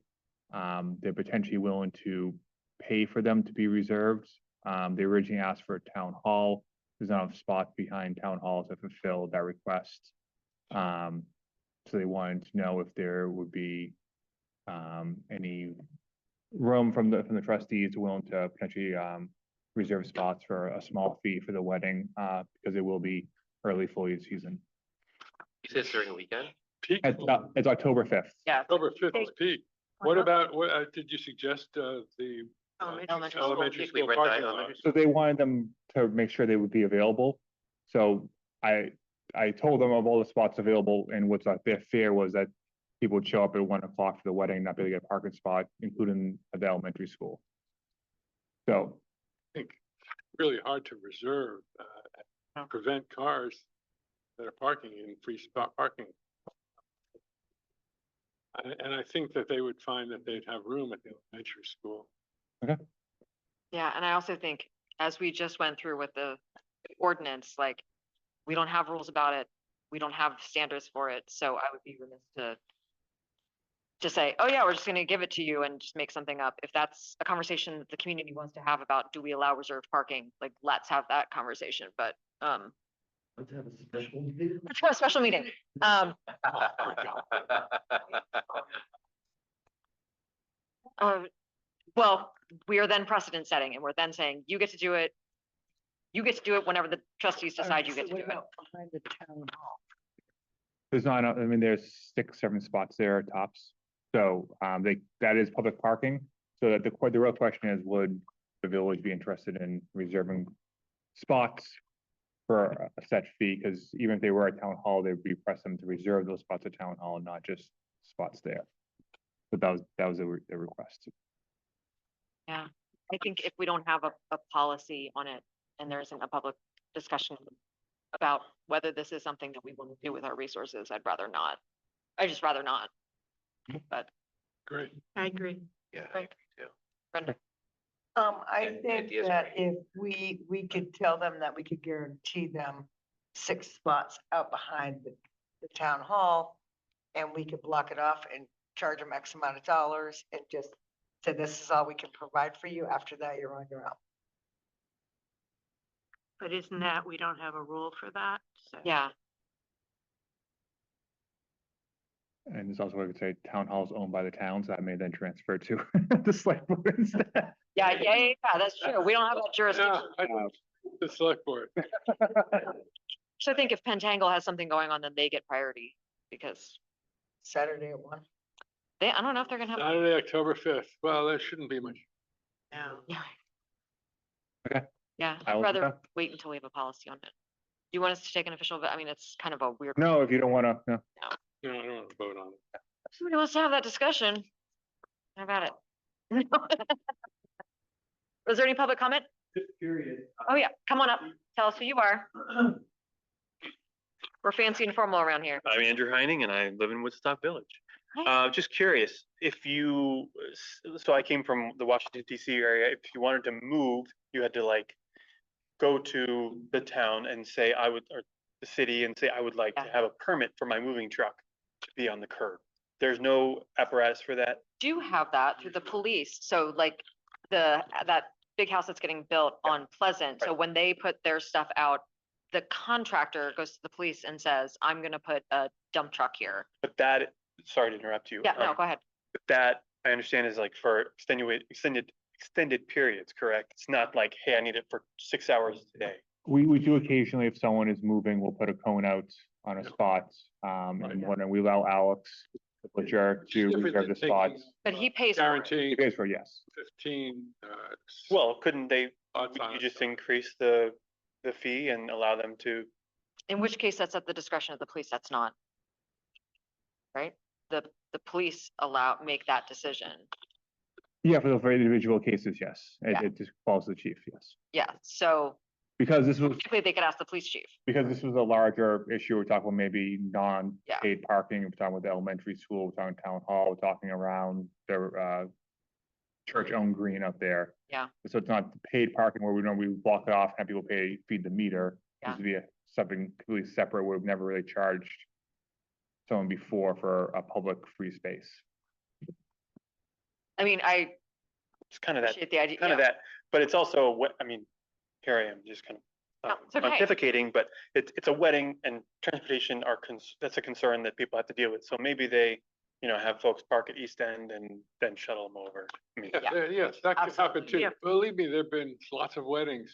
They're potentially willing to pay for them to be reserved. They originally asked for a Town Hall. There's not enough spots behind Town Hall to fulfill that request. So they wanted to know if there would be any room from the trustees willing to potentially reserve spots for a small fee for the wedding, because it will be early foliage season. You said it's during the weekend? Peak, It's October 5th. Yeah. October 5th is peak. What about, what did you suggest the Elementary school. elementary If we school rent the parking lot? elementary So they wanted them to make sure they would be available. So I told them of all the spots available, and what's their fear was that people would show up at 1 o'clock for the wedding, not be able to get a parking spot, including at the elementary school. So I think really hard to reserve, prevent cars that are parking in free spot parking. And I think that they would find that they'd have room at the elementary school. Yeah, and I also think, as we just went through with the ordinance, like, we don't have rules about it. We don't have standards for it, so I would be remiss to just say, oh yeah, we're just gonna give it to you and just make something up. If that's a conversation that the community wants to have about, do we allow reserved parking? Like, let's have that conversation, but, Let's have a special meeting. let's have a special meeting. Well, we are then precedent setting, and we're then saying, you get to do it. You get to do it whenever the trustees decide you get to do it. Behind the town hall. there's not, I mean, there's 6, 7 spots there tops. So that is public parking. So that the real question is, would the village be interested in reserving spots for a set fee? Because even if they were at Town Hall, they would request them to reserve those spots at Town Hall and not just spots there. But that was the request. Yeah, I think if we don't have a policy on it and there isn't a public discussion about whether this is something that we want to do with our resources, I'd rather not. I just rather not. But Great. I agree. Yeah, I Right. agree too. Brenda, I And the think idea's that great. if we could tell them that we could guarantee them 6 spots out behind the town hall, and we could block it off and charge them X amount of dollars and just say, this is all we can provide for you. After that, you're on your own. But isn't that, we don't have a rule for that, so. yeah, And there's also, I would say, Town Hall is owned by the town, so that may then transfer to the select board instead. yeah, that's true. We don't have that jurisdiction. Yeah, the select board. So I think if Pentangle has something going on, then they get priority because Saturday at 1. I don't know if they're gonna have. Saturday, October 5th. Well, there shouldn't be much. No. Yeah. Okay. Yeah, I I'd will do rather that. wait until we have a policy on it. Do you want us to take an official, I mean, it's kind of a weird. No, if you don't want to, no. No, I don't want to vote on it. Somebody wants to have that discussion. How about it? Was there any public comment? Period. Oh, yeah, come on up. Tell us who you are. We're fancy and formal around here. I'm Andrew Heining and I live in Woodstock Village. Just curious, if you, so I came from the Washington DC area, if you wanted to move, you had to like go to the town and say I would, or the city and say I would like to Yeah. have a permit for my moving truck to be on the curb. There's no apparatus for that? Do have that through the police. So like that big house that's getting built on Pleasant. So Right. when they put their stuff out, the contractor goes to the police and says, I'm gonna put a dump truck here. But that, sorry to interrupt you. Yeah, no, go ahead. But that, I understand is like for extended periods, correct? It's not like, hey, I need it for 6 hours today. We do occasionally, if someone is moving, we'll put a cone out on a Yeah. spot. Right. And when we allow Alex, the butcher, to Different reserve than the taking, spots. But he pays for it. He Guaranteeing pays for it, yes. 15, Well, couldn't they, spots on you it. just increase the fee and allow them to? In which case, that's at the discretion of the police. That's not. Right? The police make that decision. Yeah, for the very individual cases, yes. Yeah. It just falls to the chief, yes. Yeah, so Because this was, typically they could ask the police chief. because this was a larger issue, we're talking about maybe Yeah. non-paid parking, we're talking about the elementary school, we're talking town hall, we're talking around the church-owned green up there. Yeah. So it's not paid parking where we normally block it off, have people feed the meter. Yeah. This would be something completely separate. We've never really charged someone before for a public free space. I mean, I It's kind of that, appreciate the idea. kind of yeah. that, but it's also what, I mean, here I am just kind No, of it's okay. pontificating, but it's a wedding and transportation that's a concern that people have to deal with. So maybe they, have folks park at East End and then shuttle them over. I mean, Yeah. Yes, that could happen Absolutely. too. Yeah. Believe me, there've been lots of weddings.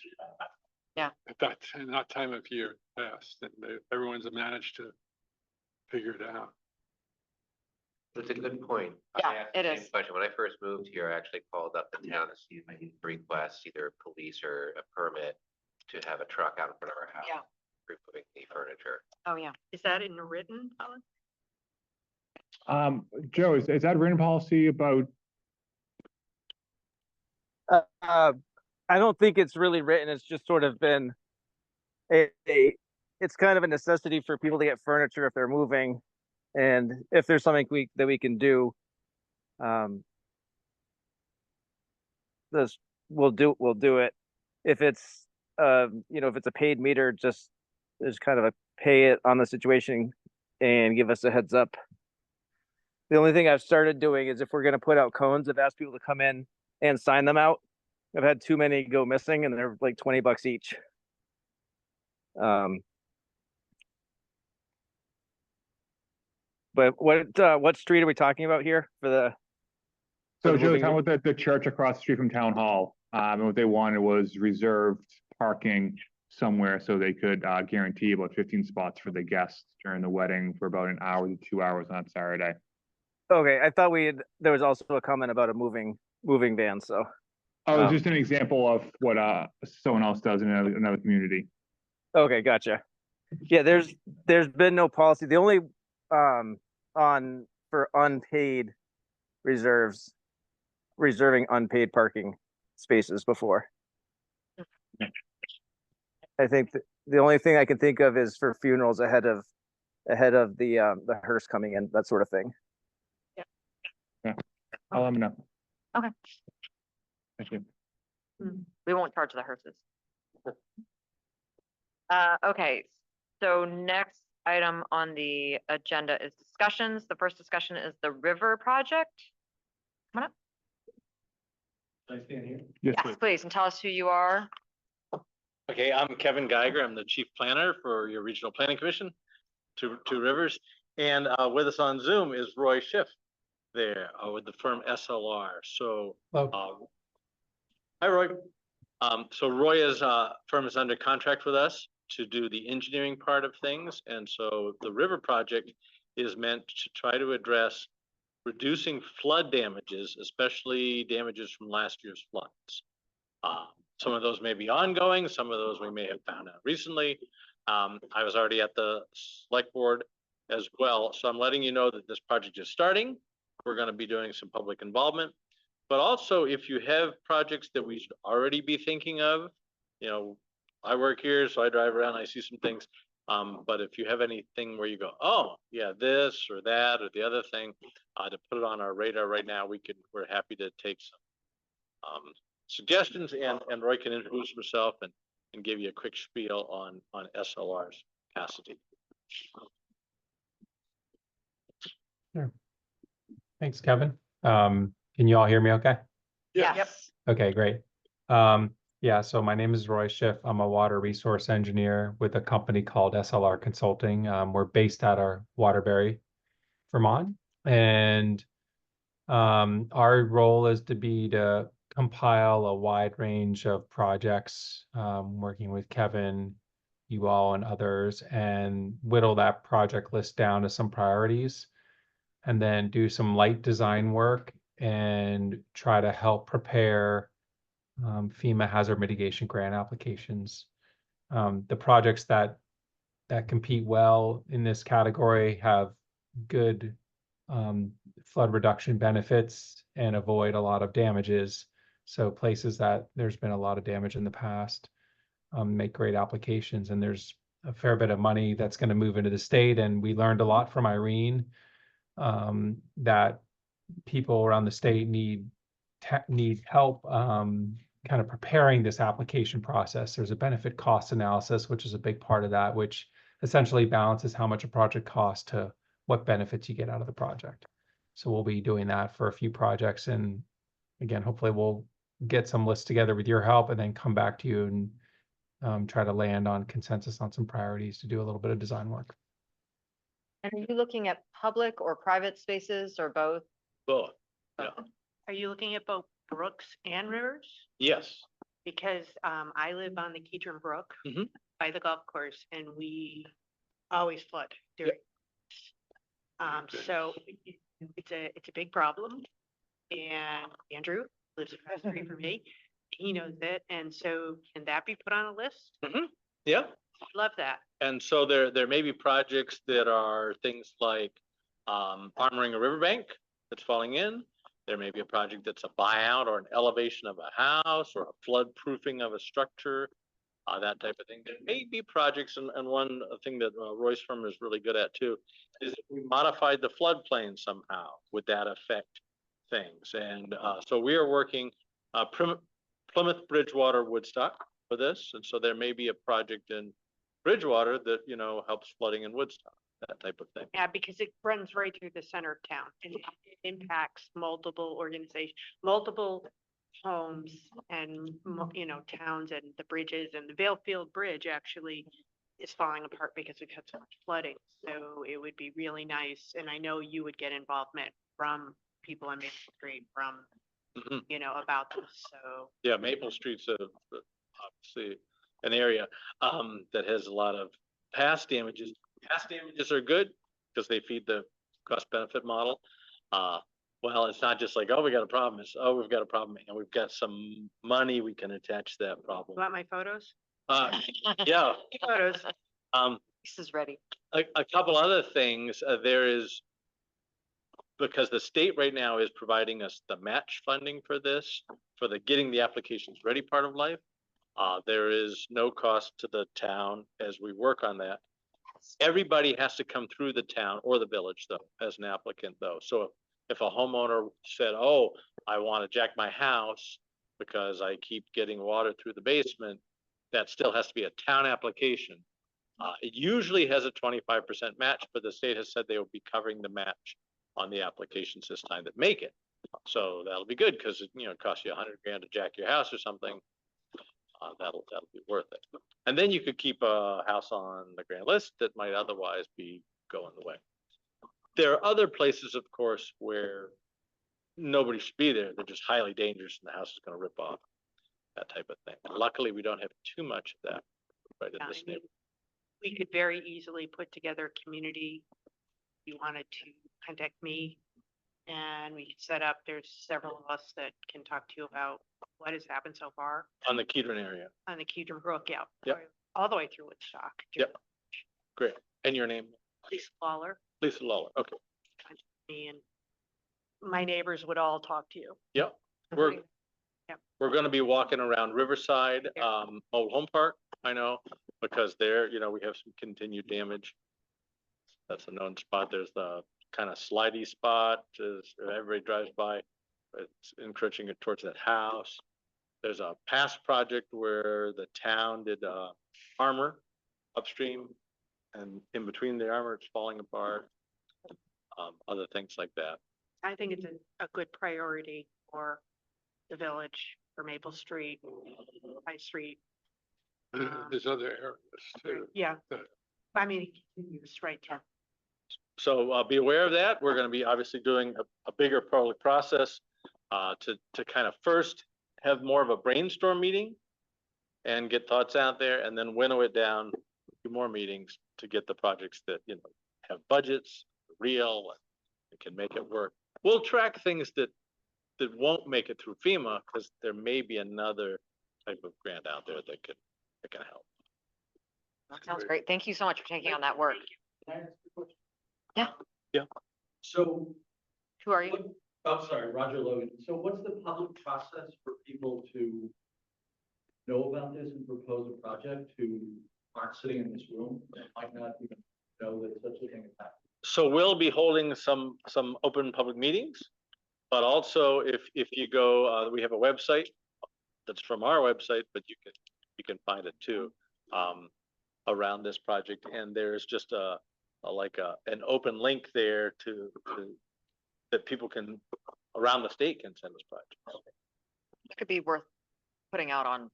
Yeah. At that time of year past, and everyone's managed to figure it out. That's a good point. Yeah, I asked it the same is. question. When I first moved here, I actually called up the town to see if I could request either police or a permit to have a truck out in front of our house. Yeah. Removing the furniture. Oh, yeah. Is that in the written policy? Joe, is that written policy about, I don't think it's really written. It's just sort of been it's kind of a necessity for people to get furniture if they're moving. And if there's something that we can do, we'll do it. If it's, if it's a paid meter, just kind of a pay it on the situation and give us a heads up. The only thing I've started doing is if we're going to put out cones, I've asked people to come in and sign them out. I've had too many go missing and they're like $20 each. But what street are we talking about here for the? so the Joe, moving- talking about the church across the street from town hall, and what they wanted was reserved parking somewhere so they could guarantee about 15 spots for the guests during the wedding for about an hour to 2 hours on Saturday. Okay, I thought there was also a comment about a moving van, so. Oh, it's just an example of what someone else does in another community. Okay, gotcha. Yeah, there's been no policy. The only for unpaid reserving unpaid parking spaces before. I think the only thing I can think of is for funerals ahead of the hearse coming in, that sort of thing. I'll let them know. Okay. Thank you. We won't charge the hearses. Okay, so next item on the agenda is discussions. The first discussion is the river project. Come on up. Yes, Yes, please. please, and tell us who you are. Okay, I'm Kevin Geiger. I'm the chief planner for your regional planning commission, Two Rivers. And with us on Zoom is Roy Schiff there with the firm SLR. So, hi, Roy. So Roy's firm is under contract with us to do the engineering part of things. And so the river project is meant to try to address reducing flood damages, especially damages from last year's floods. Some of those may be ongoing, some of those we may have found out recently. I was already at the select board as well, so I'm letting you know that this project is starting. We're going to be doing some public involvement, but also if you have projects that we should already be thinking of, you know, I work here, so I drive around, I see some things. But if you have anything where you go, oh, yeah, this or that or the other thing, to put it on our radar right now, we're happy to take some suggestions, and Roy can introduce himself and give you a quick spiel on SLR's capacity. Sure. Thanks, Kevin. Can you all hear me okay? Yes. Okay, great. Yeah, so my name is Roy Schiff. I'm a water resource engineer with a company called SLR Consulting. We're based out of Waterbury, Vermont. And our role is to compile a wide range of projects, working with Kevin, you all, and others, and whittle that project list down to some priorities, and then do some light design work and try to help prepare FEMA hazard mitigation grant applications. The projects that compete well in this category have good flood reduction benefits and avoid a lot of damages. So places that there's been a lot of damage in the past make great applications, and there's a fair bit of money that's going to move into the state. And we learned a lot from Irene, that people around the state need help kind of preparing this application process. There's a benefit cost analysis, which is a big part of that, which essentially balances how much a project costs to what benefits you get out of the project. So we'll be doing that for a few projects. And again, hopefully we'll get some lists together with your help and then come back to you and try to land on consensus on some priorities to do a little bit of design work. And are you looking at public or private spaces or both? Both. Yeah. Are you looking at both brooks and rivers? Yes. Because I live on the Kedron Brook Mhm. by the golf course, and we always flood during. So it's a big problem, and Andrew lives across the street from me. He knows it, and so can that be put on a list? Yeah. Love that. And so there may be projects that are things like armoring a riverbank that's falling in. There may be a project that's a buyout or an elevation of a house or a flood proofing of a structure, that type of thing. There may be projects, and one thing that Roy's firm is really good at too, is if we modified the floodplain somehow, would that affect things? And so we are working Plymouth, Bridgewater, Woodstock for this. And so there may be a project in Bridgewater that, you know, helps flooding in Woodstock, that type of thing. Yeah, because it runs right through the center of town, and it impacts multiple organizations, multiple homes, and you know, towns, and the bridges, and the Valefield Bridge actually is falling apart because we've had so much flooding. So it would be really nice, and I know you would get involvement from people on Main Street, from you know, about this. So yeah, Maple Street's obviously an area that has a lot of past damages. Past damages are good because they feed the cost benefit model. Well, it's not just like, oh, we got a problem. It's, oh, we've got a problem and we've got some money we can attach to that problem. you want my photos? Yeah. Photos. This is ready. A couple other things. There is, because the state right now is providing us the match funding for this, for the getting the applications ready part of life. There is no cost to the town as we work on that. Everybody has to come through the town or the village though, as an applicant though. So if a homeowner said, oh, I want to jack my house because I keep getting water through the basement, that still has to be a town application. It usually has a 25% match, but the state has said they will be covering the match on the applications this time that make it. So that'll be good because it, you know, it costs you $100 grand to jack your house or something. That'll be worth it. And then you could keep a house on the grand list that might otherwise be going the way. There are other places, of course, where nobody should be there. They're just highly dangerous and the house is going to rip off, that type of thing. Luckily, we don't have too much of that right in this neighborhood. We could very easily put together a community. If you wanted to contact me, and we could set up, there's several of us that can talk to you about what has happened so far. On the Kedron area. On the Kedron Brook, yeah. Yep. All the way through Woodstock. Yep. Great. And your name? Lisa Lawler. Lisa Lawler. Okay. And my neighbors would all talk to you. Yep. We're, Including- Yep. we're gonna be walking around Riverside, Yeah. Old Home Park, I know, because there, we have some continued damage. That's a known spot. There's the kind of slidey spot, as everybody drives by. It's encroaching it towards that house. There's a past project where the town did, armor upstream, and in between the armor, it's falling apart. Other things like that. I think it's a good priority for the village, for Maple Street, High Street. There's other areas too. Yeah, that- I mean, it continues right there. So be aware of that. We're gonna be obviously doing a bigger public process to kind of first have more of a brainstorm meeting and get thoughts out there, and then winnow it down to more meetings to get the projects that, have budgets, real, and can make it work. We'll track things that won't make it through FEMA, because there may be another type of grant out there that can help. That sounds great. Thank you so much for taking on that work. Yeah. So, Who are you? I'm sorry, Roger Logan. So what's the public process for people to know about this and propose a project who aren't sitting in this room and might not even know that such a thing is happening? So we'll be holding some open public meetings, but also if you go, we have a website that's from our website, but you can find it too, around this project, and there's just an open link there to that people can around the state can send us projects. It could be worth putting out on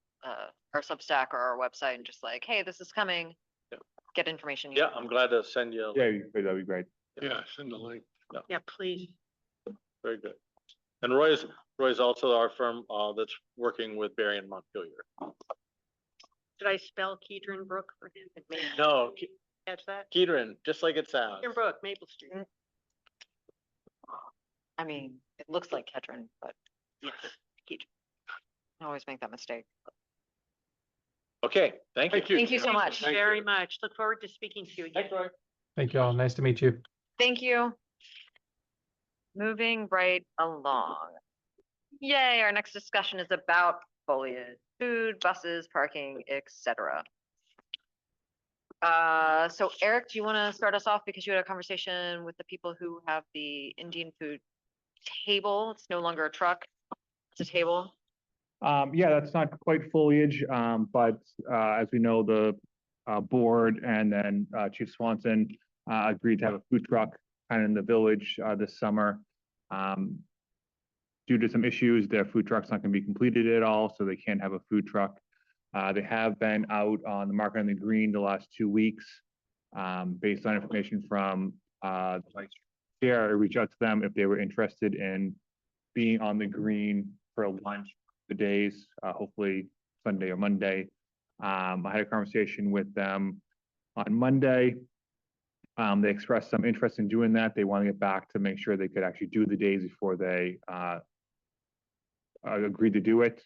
our Substack or our website and just like, hey, this is coming. Yeah. Get information. Yeah, I'm glad to send you. Yeah, that'd be great. Yeah, send the link. Yeah, please. Very good. And Roy's also our firm that's working with Barry and Montpelier. Did I spell Kedron Brook for him? No, Catch that? Kedron, just like it sounds. Kedron Brook, Maple Street. I mean, it looks like Kedron, but Yes. I always make that mistake. Okay, thank you. Thank you so much. Thank Very you. much. Look forward to speaking to you again. Thanks, Roy. Thank you all. Nice to meet you. Thank you. Moving right along. Yay, our next discussion is about foliage, food, buses, parking, etc. So Eric, do you want to start us off because you had a conversation with the people who have the Indian food table? It's no longer a truck, it's a table. Yeah, that's not quite foliage, but as we know, the board and then Chief Swanson agreed to have a food truck kind of in the village this summer. Due to some issues, their food truck's not going to be completed at all, so they can't have a food truck. They have been out on the market on the green the last 2 weeks. Based on information from the vice chair, I reached out to them if they were interested in being on the green for lunch the days, hopefully Sunday or Monday. I had a conversation with them on Monday. They expressed some interest in doing that. They want to get back to make sure they could actually do the days before they agreed to do it.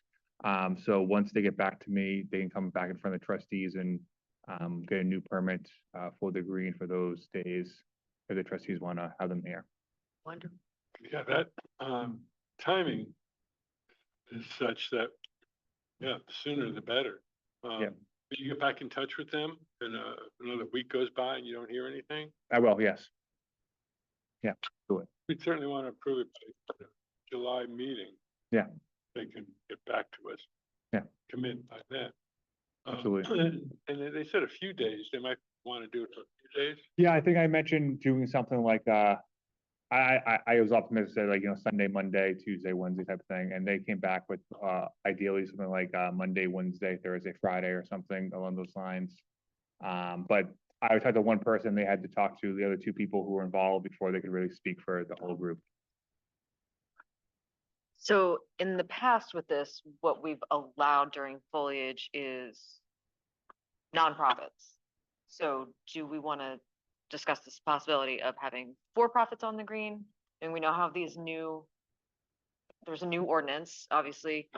So once they get back to me, they can come back in front of the trustees and get a new permit for the green for those days if the trustees want to have them there. Wonderful. Yeah, that timing is such that, yeah, the sooner the better. Yeah. Will you get back in touch with them and another week goes by and you don't hear anything? I will, yes. Yeah, do it. We'd certainly want to approve it by the July meeting. Yeah. They can get back to us. Yeah. Commit by then. Absolutely. And they said a few days, they might want to do it for a few days. Yeah, I think I mentioned doing something like I was optimistic, said like, Sunday, Monday, Tuesday, Wednesday type of thing. And they came back with ideally something like Monday, Wednesday, Thursday, Friday or something along those lines. But I talked to one person, they had to talk to the other 2 people who were involved before they could really speak for the whole group. So in the past with this, what we've allowed during foliage is nonprofits. So do we want to discuss this possibility of having for-profits on the green? And we now have there's a new ordinance, obviously,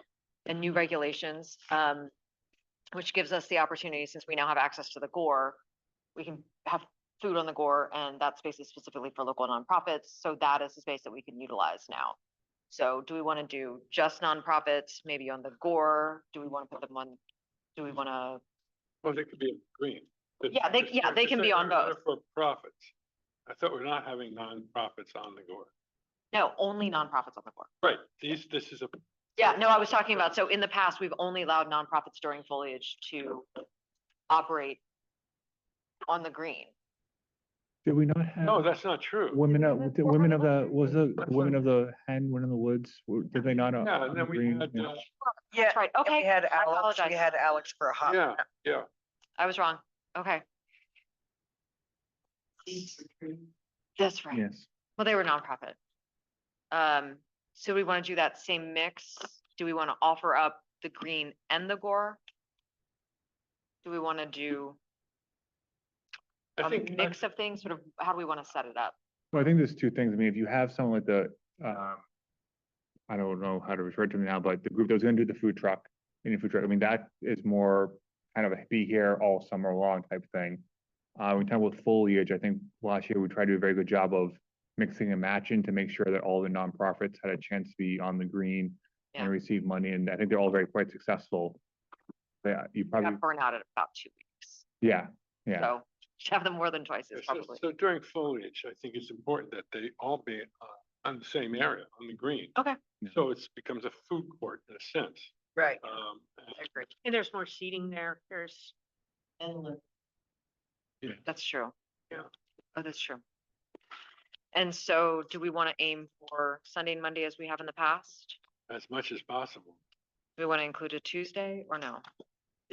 and new regulations, which gives us the opportunity, since we now have access to the GOR, we can have food on the GOR, and that space is specifically for local nonprofits. So that is the space that we can utilize now. So do we want to do just nonprofits, maybe on the Gore? Do we want to put them on, do we want to, Well, they could be green. Yeah, they can be on both. For profits. I thought we're not having nonprofits on the Gore. no, only nonprofits on the Gore? Right, this is a, Yeah, no, I was talking about, so in the past, we've only allowed nonprofits during foliage to operate on the green. Did we not have? no, that's not true. Women of, the women of the, was the women of the hen, women in the woods, did they not? Yeah, and then we agree? had, Yeah. Yeah, That's right, and okay. we had I Alex, apologize. we had Alex for a hot. yeah, minute. yeah. I was wrong, okay. That's right. Yes. Well, they were nonprofit. So we want to do that same mix? Do we want to offer up the green and the Gore? Do we want to do I a think, mix of things? Sort of, how do we want to set it up? Well, I think there's two things. I mean, if you have someone like the, I don't know how to refer to them now, but the group that was gonna do the food truck, mini food truck, I mean, that is more kind of a be here all summer long type thing. When talking with foliage, I think last year we tried to do a very good job of mixing and matching to make sure that all the nonprofits had a chance to be on the green and Yeah. receive money, and I think they're all very quite successful. Yeah, you We probably, got burnt out at about 2 weeks. yeah, yeah. So should have them more than twice, so, probably. so during foliage, I think it's important that they all be on the same area, on the green. Okay. So it's becomes a food court in a sense. Right. I agree. And there's more seating there. There's, That's true. Yeah. Oh, that's true. And so do we want to aim for Sunday and Monday as we have in the past? As much as possible. Do we want to include a Tuesday or no?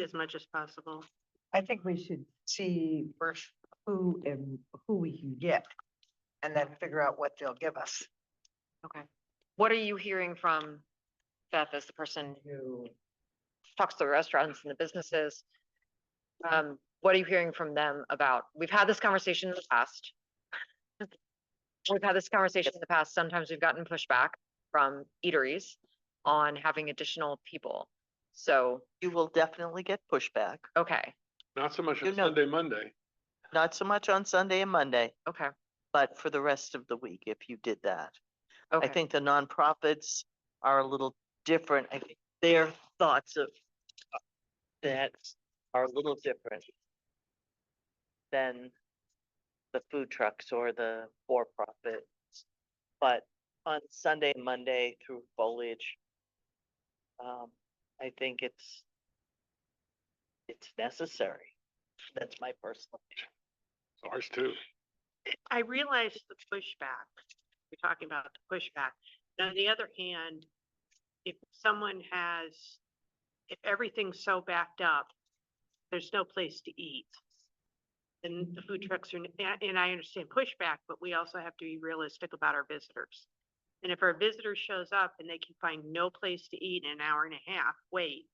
as much as possible. I think we should see first who and who we can get, and then figure out what they'll give us. Okay. What are you hearing from Beth as the person who talks to the restaurants and the businesses? What are you hearing from them about? We've had this conversation in the past. We've had this conversation in the past. Sometimes we've gotten pushback from eateries on having additional people. So, You will definitely get pushback, okay, Not so much You on know- Sunday, Monday. not so much on Sunday and Monday, okay, but for the rest of the week, if you did that. I okay. think the nonprofits are a little different. I think their thoughts of that are a little different than the food trucks or the for-profits. But on Sunday and Monday through foliage, I think it's necessary. That's my personal opinion. Ours too. I realize the pushback. We're talking about the pushback. And on the other hand, if someone has, if everything's so backed up, there's no place to eat. And the food trucks are, and I understand pushback, but we also have to be realistic about our visitors. And if our visitor shows up and they can find no place to eat in an hour and a half, wait,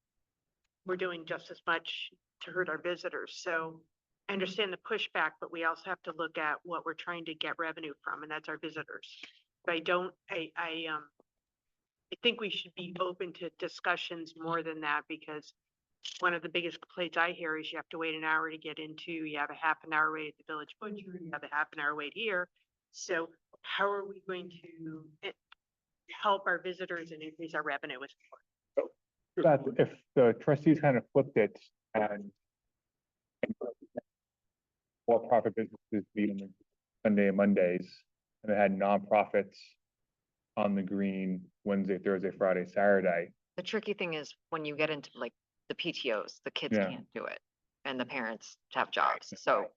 we're doing just as much to hurt our visitors. So I understand the pushback, but we also have to look at what we're trying to get revenue from, and that's our visitors. But I think we should be open to discussions more than that, because one of the biggest complaints I hear is you have to wait an hour to get into, you have a half an hour wait at the village butcher, you have a half an hour wait here. So how are we going to help our visitors and increase our revenue as well? That if the trustees kind of flipped it and for-profit businesses be on the Sunday and Mondays, and they had nonprofits on the green Wednesday, Thursday, Friday, Saturday. The tricky thing is when you get into like the PTOs, the kids Yeah. can't do it and the parents have jobs. So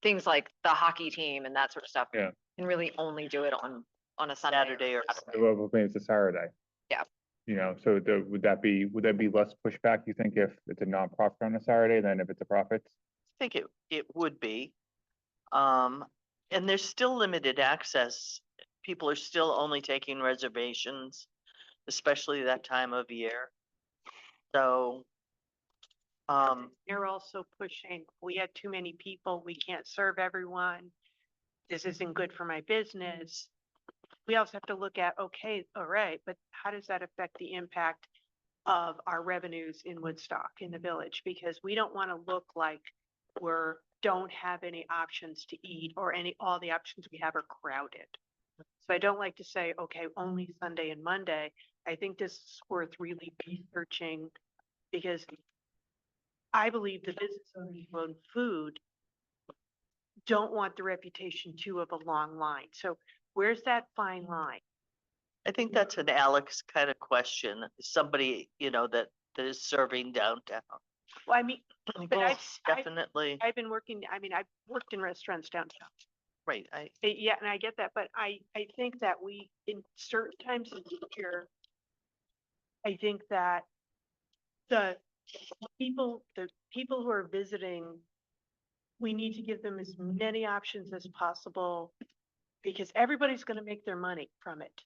things like the hockey team and that sort of stuff Yeah. can really only do it on a Sunday. Saturday or Saturday. Well, maybe it's a Saturday. Yeah. You know, so would that be less pushback, you think, if it's a nonprofit on a Saturday than if it's a profit? I think it would be. And there's still limited access. People are still only taking reservations, especially that time of year. So, They're also pushing, we had too many people, we can't serve everyone. This isn't good for my business. We also have to look at, okay, all right, but how does that affect the impact of our revenues in Woodstock, in the village? Because we don't want to look like don't have any options to eat, or all the options we have are crowded. So I don't like to say, okay, only Sunday and Monday. I think this is worth really researching because I believe the business owners who own food don't want the reputation too of a long line. So where's that fine line? I think that's an Alex kind of question, somebody, that is serving downtown. Well, I mean, but Definitely, I've been working, I mean, I've worked in restaurants downtown. right, Yeah, and I get that, but I think that we, in certain times of the year, I think that the people who are visiting, we need to give them as many options as possible because everybody's gonna make their money from it.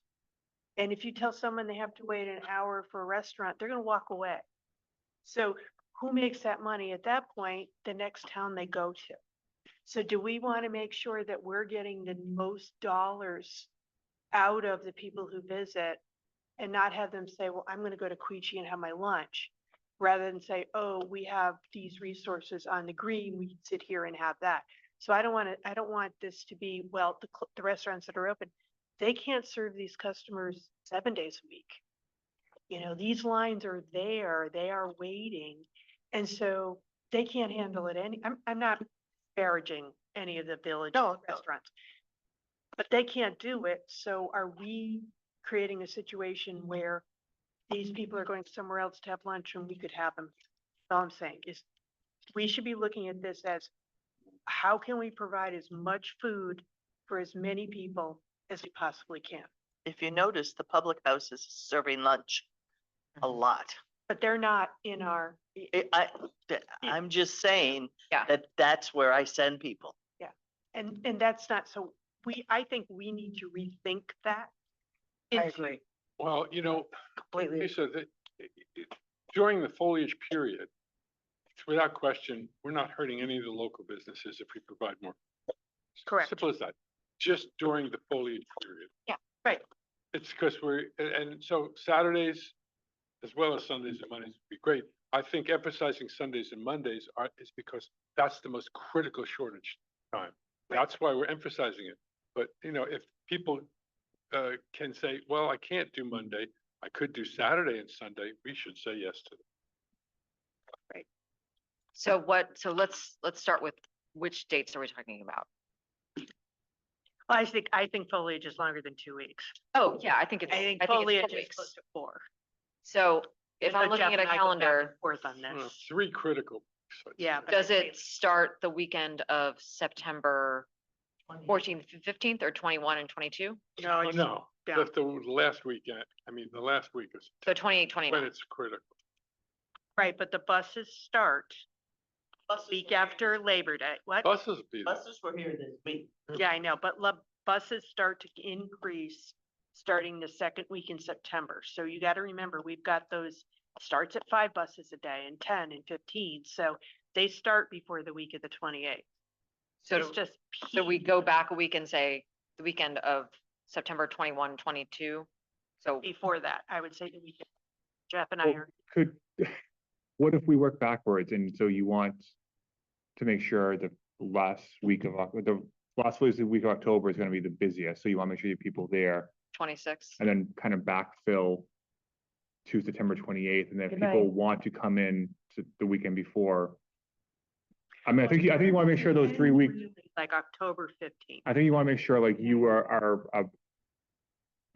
And if you tell someone they have to wait an hour for a restaurant, they're gonna walk away. So who makes that money at that point, the next town they go to? So do we want to make sure that we're getting the most dollars out of the people who visit and not have them say, well, I'm going to go to Queechee and have my lunch, rather than say, oh, we have these resources on the green, we can sit here and have that. So I don't want this to be, well, the restaurants that are open, they can't serve these customers 7 days a week. These lines are there, they are waiting. And so they can't handle it I'm not disparaging any of the village restaurants, but they can't do it. So are we creating a situation where these people are going somewhere else to have lunch and we could have them? All I'm saying is we should be looking at this as how can we provide as much food for as many people as we possibly can? if you notice, the public house is serving lunch a lot. But they're not in our, I'm just saying Yeah. that that's where I send people. and that's not, so I think we need to rethink that. I agree. Well, Completely. Lisa, during the foliage period, without question, we're not hurting any of the local businesses if we provide more. Correct. Simple as that. Just during the foliage period. Yeah, right. It's because and so Saturdays as well as Sundays and Mondays would be great. I think emphasizing Sundays and Mondays is because that's the most critical shortage time. That's why we're emphasizing it. But, if people can say, well, I can't do Monday, I could do Saturday and Sunday, we should say yes to them. so let's start with which dates are we talking about? Well, I think foliage is longer than 2 weeks. Oh, yeah, I think it's it's 4 weeks. to 4. So if I'm So Jeff looking at a and I go back and calendar, forth on Well, this. 3 critical. weeks, I'd Yeah, say. but does it start the weekend of September 14th, 15th, or 21 and 22? No, Oh, it's no, down. that's the last weekend. the last week is So 28, when 29. it's critical. Right, but the buses start week after Labor Day. What? Buses will be there. Buses were here this week. Yeah, I know, but buses start to increase starting the second week in September. So you got to remember, we've got those, starts at 5 buses a day and 10 and 15. So they start before the week of the 28th. It's So, just. so we go back a week and say the weekend of September 21, 22. So Before that, I would say the weekend. Jeff and I Well, are, what if we work backwards? And so you want to make sure the last week of October is going to be the busiest. So you want to make sure you have people there 26. and then kind of backfill to September 28th. And then if Good people night. want to come in to the weekend before. I mean, I think you want to make sure those 3 weeks, like October 15th. I think you want to make sure like you are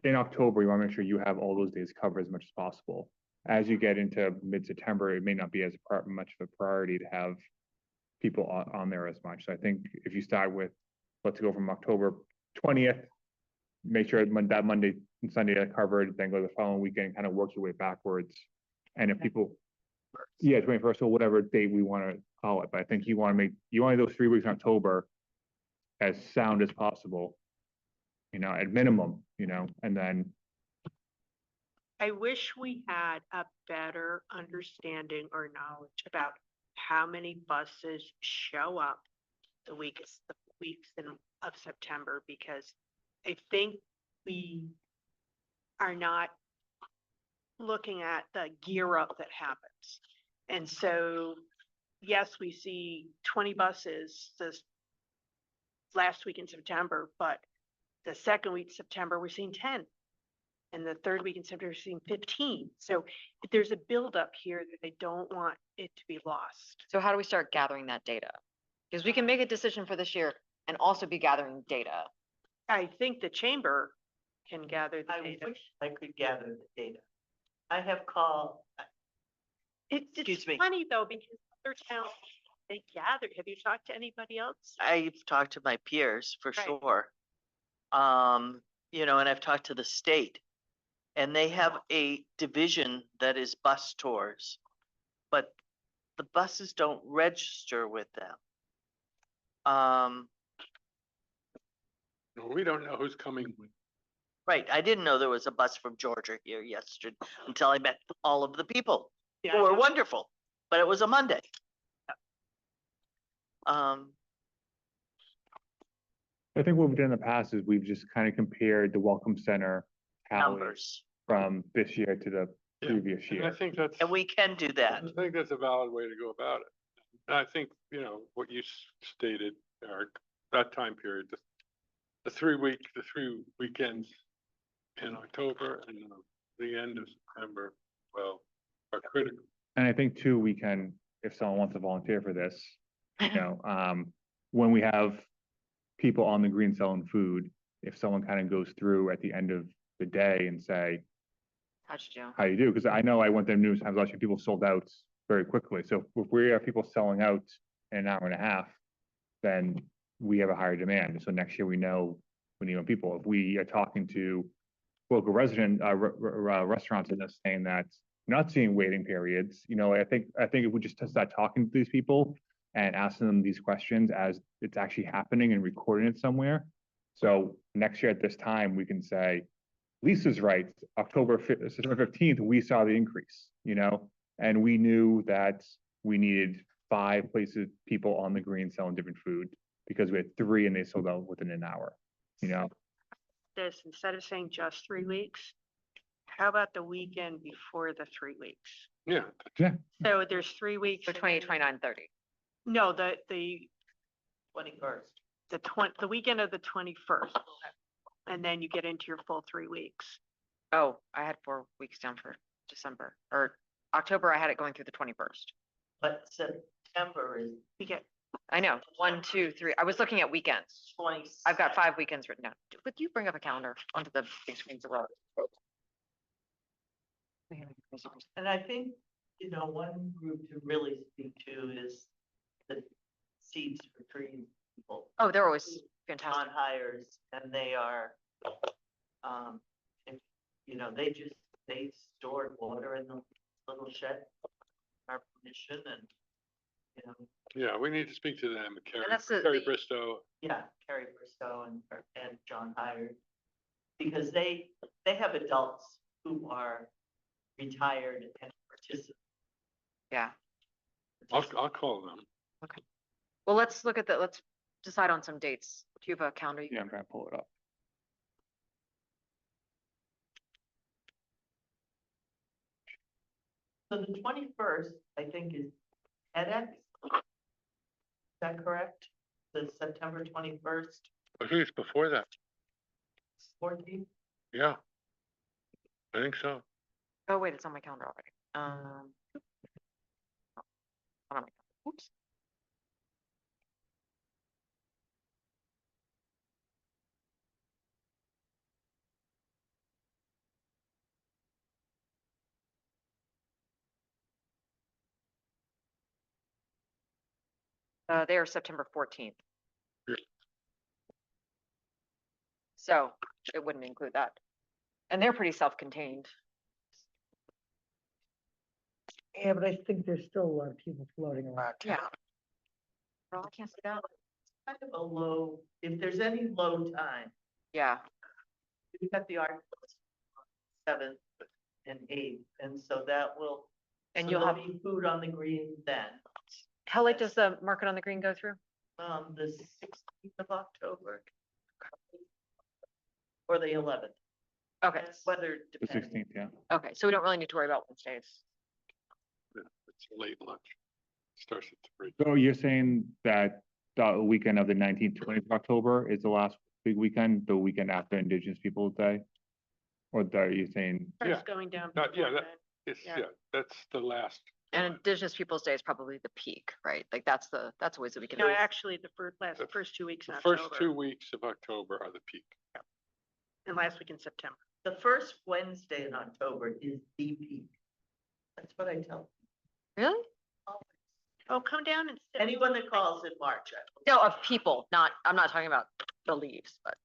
in October, you want to make sure you have all those days covered as much as possible. As you get into mid-September, it may not be as much of a priority to have people on there as much. So I think if you start with, let's go from October 20th, make sure that Monday and Sunday are covered, then go to the following weekend, kind of work your way backwards. And if people, 21st or whatever date we want to call it, but I think you want those 3 weeks in October as sound as possible, at minimum, and then. I wish we had a better understanding or knowledge about how many buses show up the weeks of September, because I think we are not looking at the gear up that happens. And so, yes, we see 20 buses this last week in September, but The second week of September, we're seeing 10. And the third week in September, we're seeing 15. So there's a buildup here that I don't want it to be lost. So how do we start gathering that data? Because we can make a decision for this year and also be gathering data. I think the chamber can gather the I data. wish I could gather the data. I have called, It's Excuse me. funny though, because other towns, they gather. Have you talked to anybody else? I've talked to my peers for Right. sure. You know, and I've talked to the state. And they have a division that is bus tours, but the buses don't register with them. We don't know who's coming. Right, I didn't know there was a bus from Georgia here yesterday until I met all of the people Yeah, who I were know. wonderful, but it was a Monday. I think what we've done in the past is we've just kind of compared the Welcome Center tallies Numbers, from this year to the Yeah, previous And I year. think that's, and we can do that. I think that's a valid way to go about it. And I think, you know, what you stated, Eric, that time period, the 3 weekends in October and the end of September, well, are critical. And I think too, we can, if someone wants to volunteer for this, when we have people on the green selling food, if someone kind of goes through at the end of the day and say, How'd you do? how you do? Because I know I went there numerous times, actually people sold out very quickly. So if we have people selling out in an hour and a half, then we have a higher demand. So next year we know we need more people. If we are talking to local restaurants and they're saying that not seeing waiting periods, I think if we just start talking to these people and asking them these questions as it's actually happening and recording it somewhere. So next year at this time, we can say, Lisa's right, September 15th, we saw the increase, and we knew that we needed 5 places, people on the green selling different food because we had 3 and they sold out within an hour, This, instead of saying just 3 weeks, how about the weekend before the 3 weeks? Yeah. Yeah. So there's 3 weeks. So 20, 29, 30. No, the 21st. the weekend of the 21st. And then you get into your full 3 weeks. Oh, I had 4 weeks down for December or October. I had it going through the 21st. But September is You get, I know. 1, 2, 3. I was looking at weekends. 20. I've got 5 weekends written down. Would you bring up a calendar onto the big screens of our? And I think, one group to really speak to is the Seeds for Trees people. Oh, they're always fantastic. On hires, and they are, they stored water in the little shed. Our permission and, Yeah, we need to speak to them, Carrie, And that's the- Carrie the- Bristow. yeah, Carrie Bristow and John Hire. Because they have adults who are retired and participate. Yeah. I'll call them. Well, let's look at let's decide on some dates. Do you have a calendar? Yeah, I'm trying to pull it up. So the 21st, I think, is TEDx. Is that correct? The September 21st, I think it's before that. 14th? Yeah. I think so. Oh, wait, it's on my calendar already. Hold on. Oops. They are September 14th. Yeah. So it wouldn't include that. And they're pretty self-contained. Yeah, but I think there's still a lot of people floating around. Yeah. Well, I can't see that. Kind of a low, if there's any low time, Yeah. we've got the articles 7th and 8th, and so that will. And so you'll there'll have, be food on the green then, how late does the market on the green go through? the 16th of October. Or the 11th. Okay. Weather The depending. 16th, yeah. Okay, so we don't really need to worry about Wednesdays. Yeah, it's late lunch. Starts at 3. So you're saying that the weekend of the 19th, 20th of October is the last big weekend, the weekend after Indigenous Peoples' Day? Or are you saying, Starts going down. Yeah, before that, then. it's, Yeah. yeah, that's the last. And Indigenous Peoples' Day is probably the peak, right? Like that's always the weekend. No, actually, the The first 2 weeks in The October. first 2 weeks of October are the peak. And last week in September. The first Wednesday in October is the peak. That's what I tell Really? Oh, come down and sit. anyone that calls in March. No, of people, I'm not talking about the leaves, but,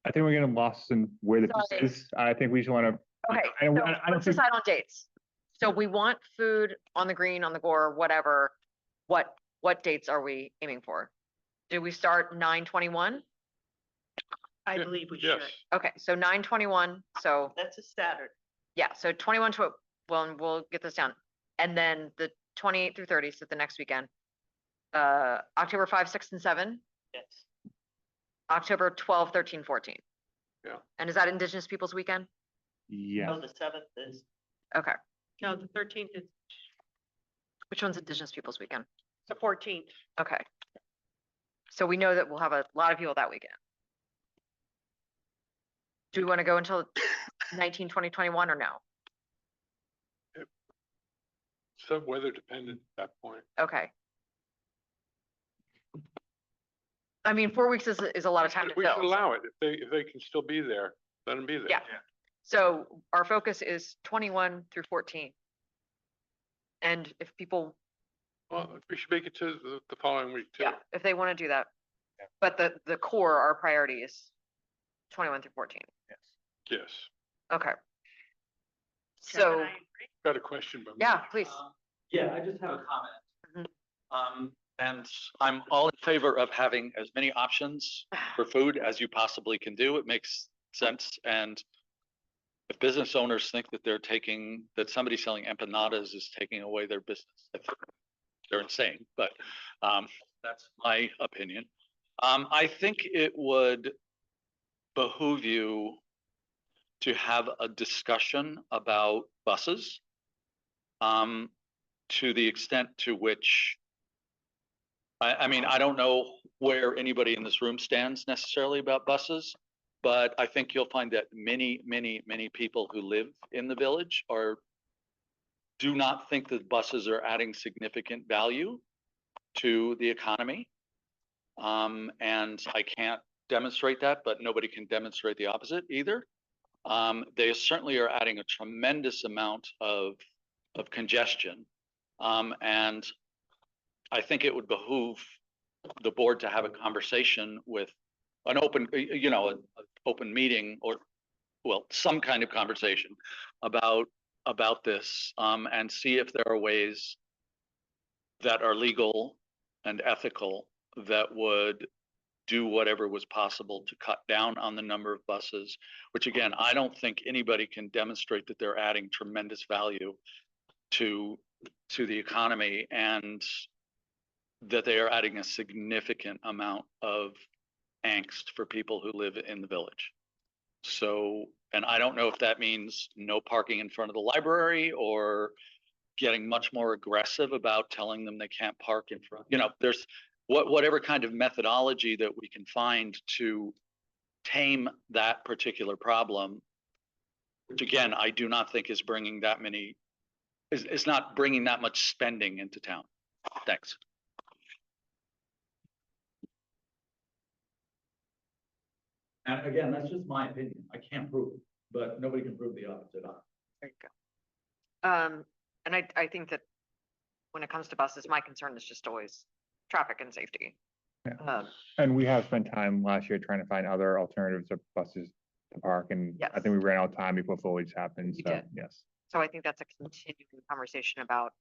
I think we're getting lost in where the Sorry. piece is. I think we just want to, okay. I don't- So I don't let's think- decide on dates. So we want food on the green, on the gore, whatever. What dates are we aiming for? Do we start 9/21? I Yeah, believe we Yes, should. Okay, so 9/21, so That's a Saturday. yeah, so 21 to, well, and we'll get this down. And then the 28th through 30th, so the next weekend. October 5, 6, and 7, Yes. October 12, 13, 14. Yeah. And is that Indigenous Peoples' Weekend? yes. No, the 7th is. Okay, No, the 13th is which one's Indigenous Peoples' Weekend? the 14th. Okay. So we know that we'll have a lot of people that weekend. Do we want to go until 19, 20, 21 or no? some weather dependent at that point. Okay. I mean, 4 weeks is a lot of time to We should fill. allow it. If they can still be there, let them be there. Yeah. So our focus is 21 through 14. And if people, Well, we should make it to the following week too. yeah, if they want to do that. But the core, our priority is 21 through 14. Yes. Okay. Jeff and So, I agree. Got a question, but. yeah, please. Yeah, I just have a comment. Mhm. And I'm all in favor of having as many options for food as you possibly can do. It makes sense. And if business owners think that that somebody selling empanadas is taking away their business, I think they're insane, but that's my opinion. I think it would behoove you to have a discussion about buses. To the extent to which, I mean, I don't know where anybody in this room stands necessarily about buses, but I think you'll find that many, many, many people who live in the village do not think that buses are adding significant value to the economy. And I can't demonstrate that, but nobody can demonstrate the opposite either. They certainly are adding a tremendous amount of congestion. And I think it would behoove the board to have a conversation with an open, an open meeting or, well, some kind of conversation about this, and see if there are ways that are legal and ethical that would do whatever was possible to cut down on the number of buses, which again, I don't think anybody can demonstrate that they're adding tremendous value to the economy, and that they are adding a significant amount of angst for people who live in the village. So, and I don't know if that means no parking in front of the library or getting much more aggressive about telling them they can't park in front, there's whatever kind of methodology that we can find to tame that particular problem, which again, I do not think is bringing that many, is not bringing that much spending into town. Thanks. And again, that's just my opinion. I can't prove it, but nobody can prove the opposite. There you go. And I think that when it comes to buses, my concern is just always traffic and safety. Yeah. And we have spent time last year trying to find other alternatives of buses to park, and I Yes. think we ran out of time before foliage happened, We so, did. yes. So I think that's a continuing conversation about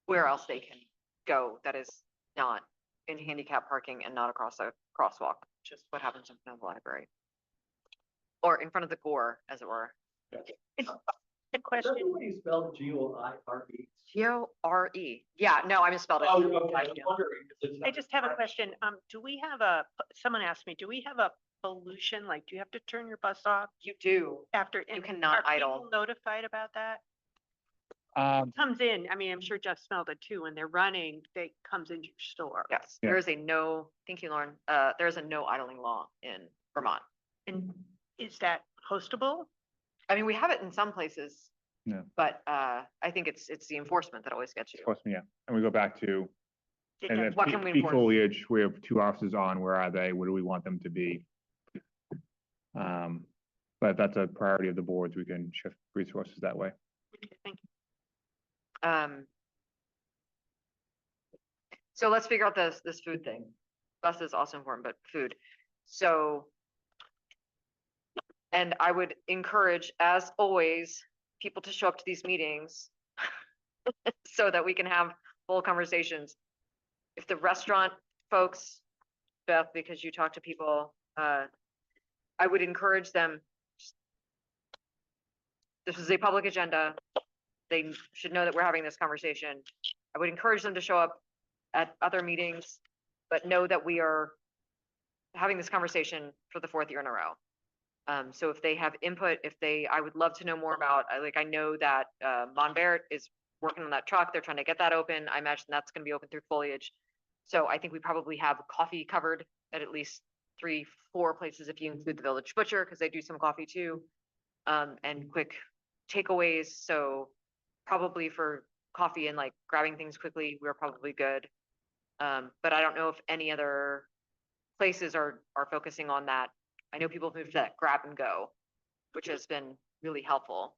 where else they can go that is not in handicap parking and not across a crosswalk, which is what happens in front of the library. Or in front of the gore, as it were. It's the Is question. that the way you spell G-O-I-R-E? G-O-R-E. Yeah, no, I misspelled it. Oh, okay, I was wondering. 'cause it's I not- just have a question. Do we have someone asked me, do we have a pollution? Like, do you have to turn your bus off You do. after? You cannot are idle. people notified about that? Comes in, I mean, I'm sure Jeff smelled it too, when they're running, they comes into your store. Yes, Yeah. there is a no, thank you, Lauren, there is a no idling law in Vermont. And is that postable? I mean, we have it in some places. Yeah. But, I think it's the enforcement that always gets you. Enforcement, yeah, and we go back to, and then What can we peak enforce? foliage, we have 2 officers on, where are they, where do we want them to be? But that's a priority of the boards, we can shift resources that way. Okay, thank you. So let's figure out this food thing. Bus is also important, but food. So. And I would encourage, as always, people to show up to these meetings so that we can have full conversations. If the restaurant folks, Beth, because you talk to people, I would encourage them. This is a public agenda. They should know that we're having this conversation. I would encourage them to show up at other meetings, but know that we are having this conversation for the 4th year in a row. So if they have input, I would love to know more about, I know that, Monbert is working on that truck. They're trying to get that open. I imagine that's gonna be open through foliage. So I think we probably have coffee covered at least 3, 4 places if you include the Village Butcher, because they do some coffee too. And quick takeaways. So probably for coffee and like grabbing things quickly, we're probably good. But I don't know if any other places are focusing on that. I know people have moved to that grab and go, which has been really helpful.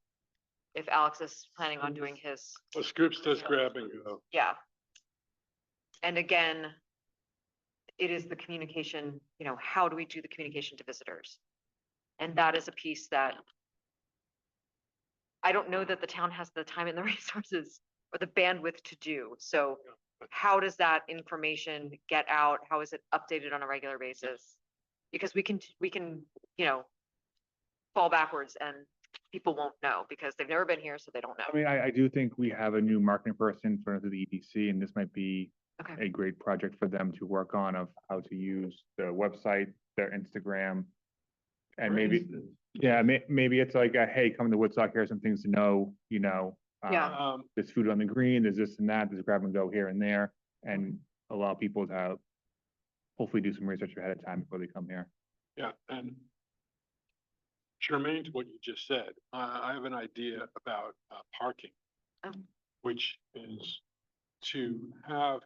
If Alex is planning on doing his, Well, Scoops does grab and go. yeah. And again, it is the communication, how do we do the communication to visitors? And that is a piece that I don't know that the town has the time and the resources or the bandwidth to do. So how does that information get out? How is it updated on a regular basis? Because we can, fall backwards and people won't know because they've never been here, so they don't know. I mean, I do think we have a new marketing person for the EDC, and this might be Okay. a great project for them to work on, of how to use their website, their Instagram. And maybe, yeah, maybe it's like, hey, come to Woodstock, here are some things to know, Yeah. there's food on the green, there's this and that, there's grab and go here and there, and allow people to hopefully do some research ahead of time before they come here. Yeah, and germane to what you just said, I have an idea about parking. Oh. Which is to have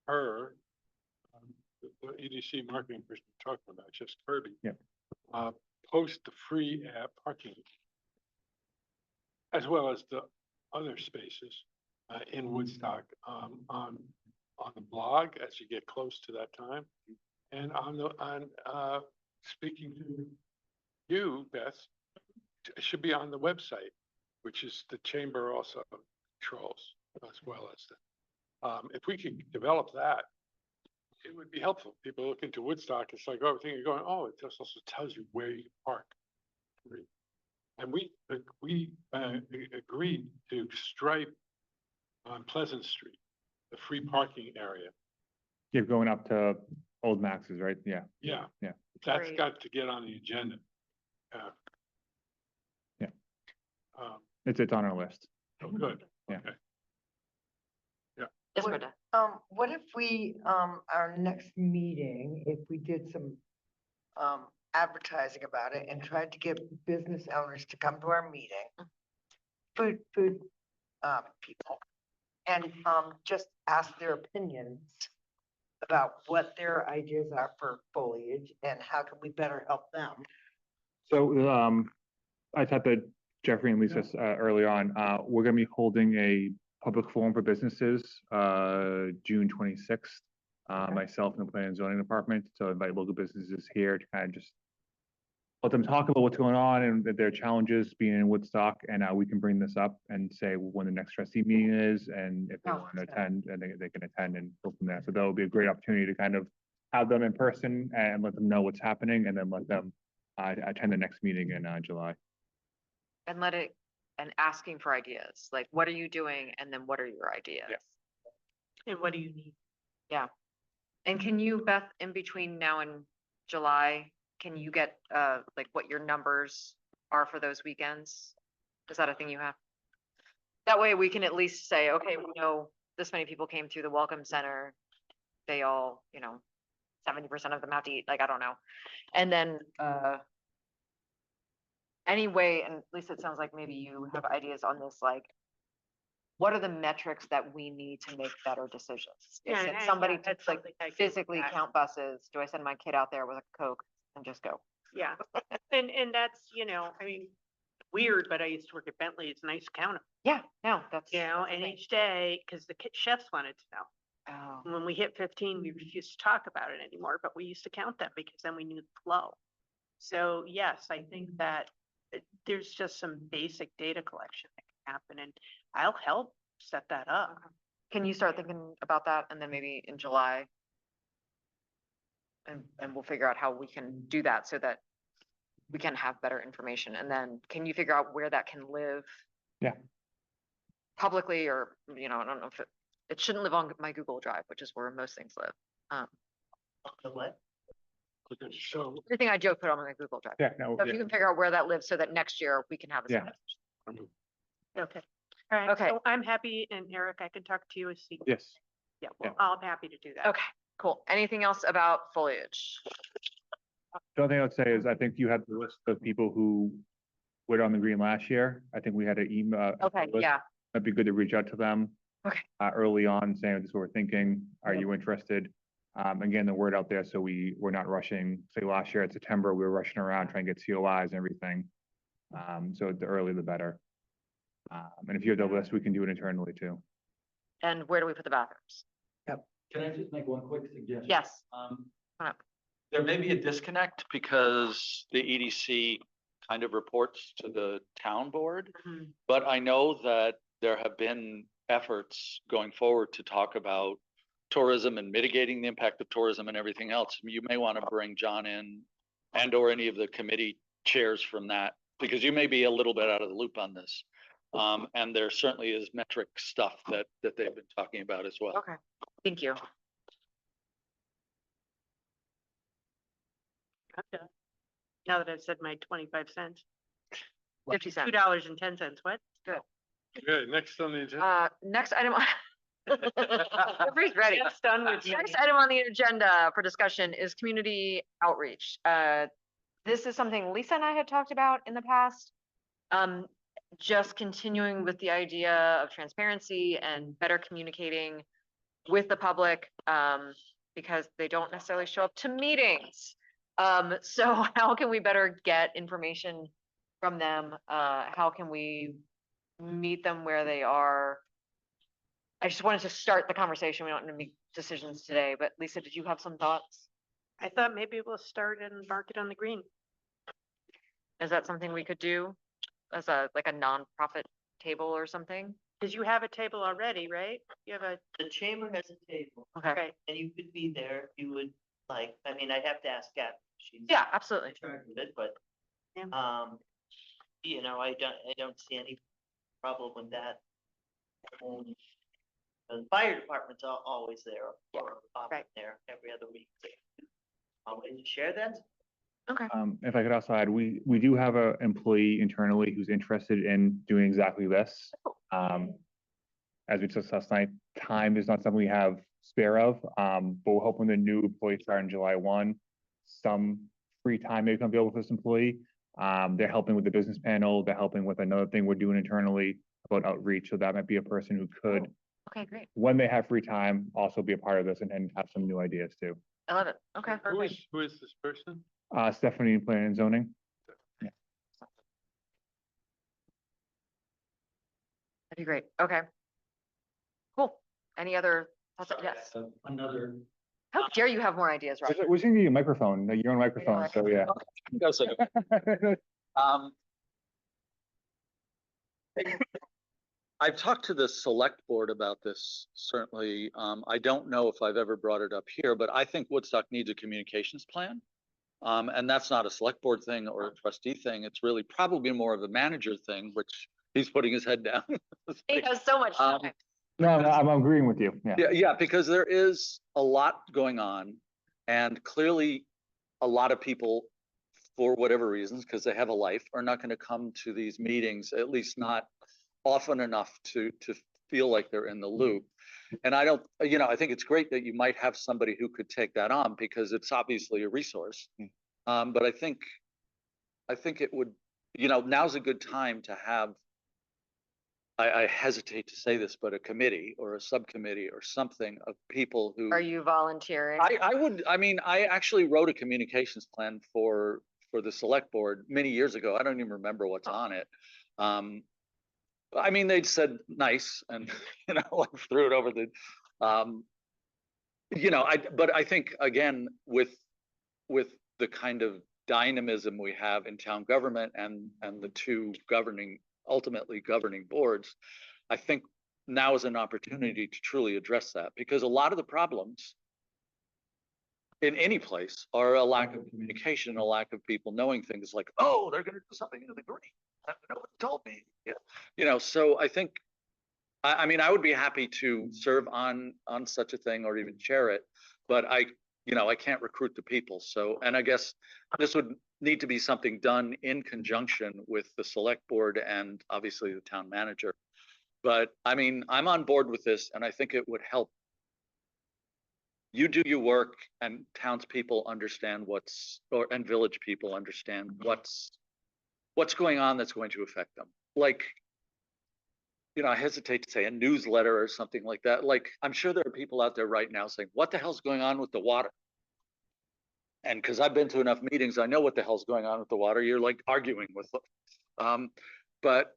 her, the EDC marketing person we're talking about, just Kirby. Yep. Post the free parking, as well as the other spaces in Woodstock, on the blog as you get close to that time, and on speaking to you, Beth, it should be on the website, which is the chamber also controls, as well as the, if we could develop that, it would be helpful. People look into Woodstock, it's like, oh, everything you're going, oh, it just also tells you where you can park. And we agreed to stripe on Pleasant Street, the free parking area. You're going up to Old Max's, right? Yeah. Yeah. Yeah. That's Great. got to get on the agenda. Yeah. Um, It's on our list. oh, good. Yeah. Okay. Yes, What- Brenda. What if we, our next meeting, if we did some, advertising about it and tried to get business owners to come to our meeting? Food, people, and, just ask their opinions about what their ideas are for foliage and how can we better help them? So, I talked to Jeffrey and Lisa, early on, we're gonna be holding a public forum for businesses, June 26th. Myself and the planning and zoning department, so invite local businesses here to kind of just let them talk about what's going on and their challenges being in Woodstock, and we can bring this up and say when the next trustee meeting is, and if they Oh, want to that's good. attend, and they can attend and go from there. So that would be a great opportunity to kind of have them in person and let them know what's happening, and then let them attend the next meeting in July. And asking for ideas, like, what are you doing? And then what are your ideas? Yeah. And what do you need? Yeah. And can you, Beth, in between now and July, can you get, like what your numbers are for those weekends? Is that a thing you have? That way we can at least say, okay, we know this many people came through the Welcome Center. They all, 70% of them have to eat, like, I don't know. And then, anyway, and at least it sounds like maybe you have ideas on this, like, what are the metrics that we need to make better decisions? Yeah, Is it and somebody yeah, to that's like something I agree with physically that. count buses? Do I send my kid out there with a Coke and just go? Yeah, and that's, I mean, weird, but I used to work at Bentley. It's nice to count them, Yeah, no, that's. and that's each day, because the chefs wanted to know. Oh, And when we hit 15, we refused to talk about it anymore, but we used to count them because then we knew the flow. So yes, I think that there's just some basic data collection that can happen, and I'll help set that up. can you start thinking about that and then maybe in July? And we'll figure out how we can do that so that we can have better information. And then can you figure out where that can live? Yeah. Publicly, or, I don't know if it shouldn't live on my Google Drive, which is where most things live. What? Okay, so, Everything I joke put on my Google Drive. Yeah, no, So if yeah. you can figure out where that lives so that next year we can have this. Yeah. information. Okay. All right. Okay. So I'm happy, and Eric, I can talk to you as CEO. Yes. Yeah, well, I'm happy to do that. Okay, cool. Anything else about foliage? The only thing I would say is I think you had the list of people who were on the green last year. I think we had an email. Okay, yeah. It'd be good to reach out to them. Okay. Early on, saying this is what we're thinking. Are you interested? And getting the word out there so we're not rushing. Say last year in September, we were rushing around trying to get COIs and everything. So the earlier the better. And if you have the list, we can do it internally too. And where do we put the bathrooms? Can I just make one quick suggestion? Yes. Um, Come up. there may be a disconnect because the EDC kind of reports to the town board. Mhm. But I know that there have been efforts going forward to talk about tourism and mitigating the impact of tourism and everything else. You may want to bring John in and or any of the committee chairs from that, because you may be a little bit out of the loop on this. And there certainly is metric stuff that they've been talking about as well. Okay, thank you. Okay. Now that I've said my 25 cents. 50 cents. $2.10, what? okay, next on the agenda. Next item. Everybody's ready. Jeff's done with me. Next item on the agenda for discussion is community outreach. This is something Lisa and I had talked about in the past. Just continuing with the idea of transparency and better communicating with the public, because they don't necessarily show up to meetings. So how can we better get information from them? How can we meet them where they are? I just wanted to start the conversation. We don't need to make decisions today, but Lisa, did you have some thoughts? I thought maybe we'll start and mark it on the green. Is that something we could do as a, like a nonprofit table or something? Because you have a table already, right? You have a, The chamber has a table, Okay, right, and you could be there if you would like, I mean, I'd have to ask Gab. She's yeah, absolutely. in charge of it, but, Yeah. I don't see any problem with that. The fire department's always there, or often right. there every other week. Always share that. Okay, If I could also add, we do have an employee internally who's interested in doing exactly this. As we discussed last night, time is not something we have spare of, but we're hoping the new employee start in July 1. Some free time may come available for this employee. They're helping with the business panel. They're helping with another thing we're doing internally about outreach. So that might be a person who could, okay, great. when they have free time, also be a part of this and have some new ideas too. I love it. Okay, Who is this person? Stephanie, Planning and Zoning. that'd be great. Okay. Cool. Any other thoughts? Yes. Another, How dare you have more ideas, Rob? We're gonna give you a microphone, your own microphone, so yeah. Go say it. I've talked to the select board about this, certainly. I don't know if I've ever brought it up here, but I think Woodstock needs a communications plan. And that's not a select board thing or a trustee thing. It's really probably more of a manager thing, which he's putting his head down. He has so much time. No, I'm agreeing with you, yeah. Yeah, because there is a lot going on, and clearly a lot of people, for whatever reasons, because they have a life, are not going to come to these meetings, at least not often enough to feel like they're in the loop. And I don't, I think it's great that you might have somebody who could take that on because it's obviously a resource. But I think it would, now's a good time to have, I hesitate to say this, but a committee or a subcommittee or something of people who. Are you volunteering? I actually wrote a communications plan for the select board many years ago. I don't even remember what's on it. They'd said nice and, I threw it over the, but I think again, with the kind of dynamism we have in town government and the two ultimately governing boards, I think now is an opportunity to truly address that, because a lot of the problems in any place are a lack of communication, a lack of people knowing things like, oh, they're going to do something in the green. Nobody told me. Yeah. So I think, I would be happy to serve on such a thing or even chair it, but I can't recruit the people. So, and I guess this would need to be something done in conjunction with the select board and obviously the town manager. But I'm on board with this, and I think it would help. You do your work, and townspeople understand and village people understand what's going on that's going to affect them. Like, I hesitate to say a newsletter or something like that. Like, I'm sure there are people out there right now saying, what the hell's going on with the water? And because I've been to enough meetings, I know what the hell's going on with the water. You're like arguing with them. But,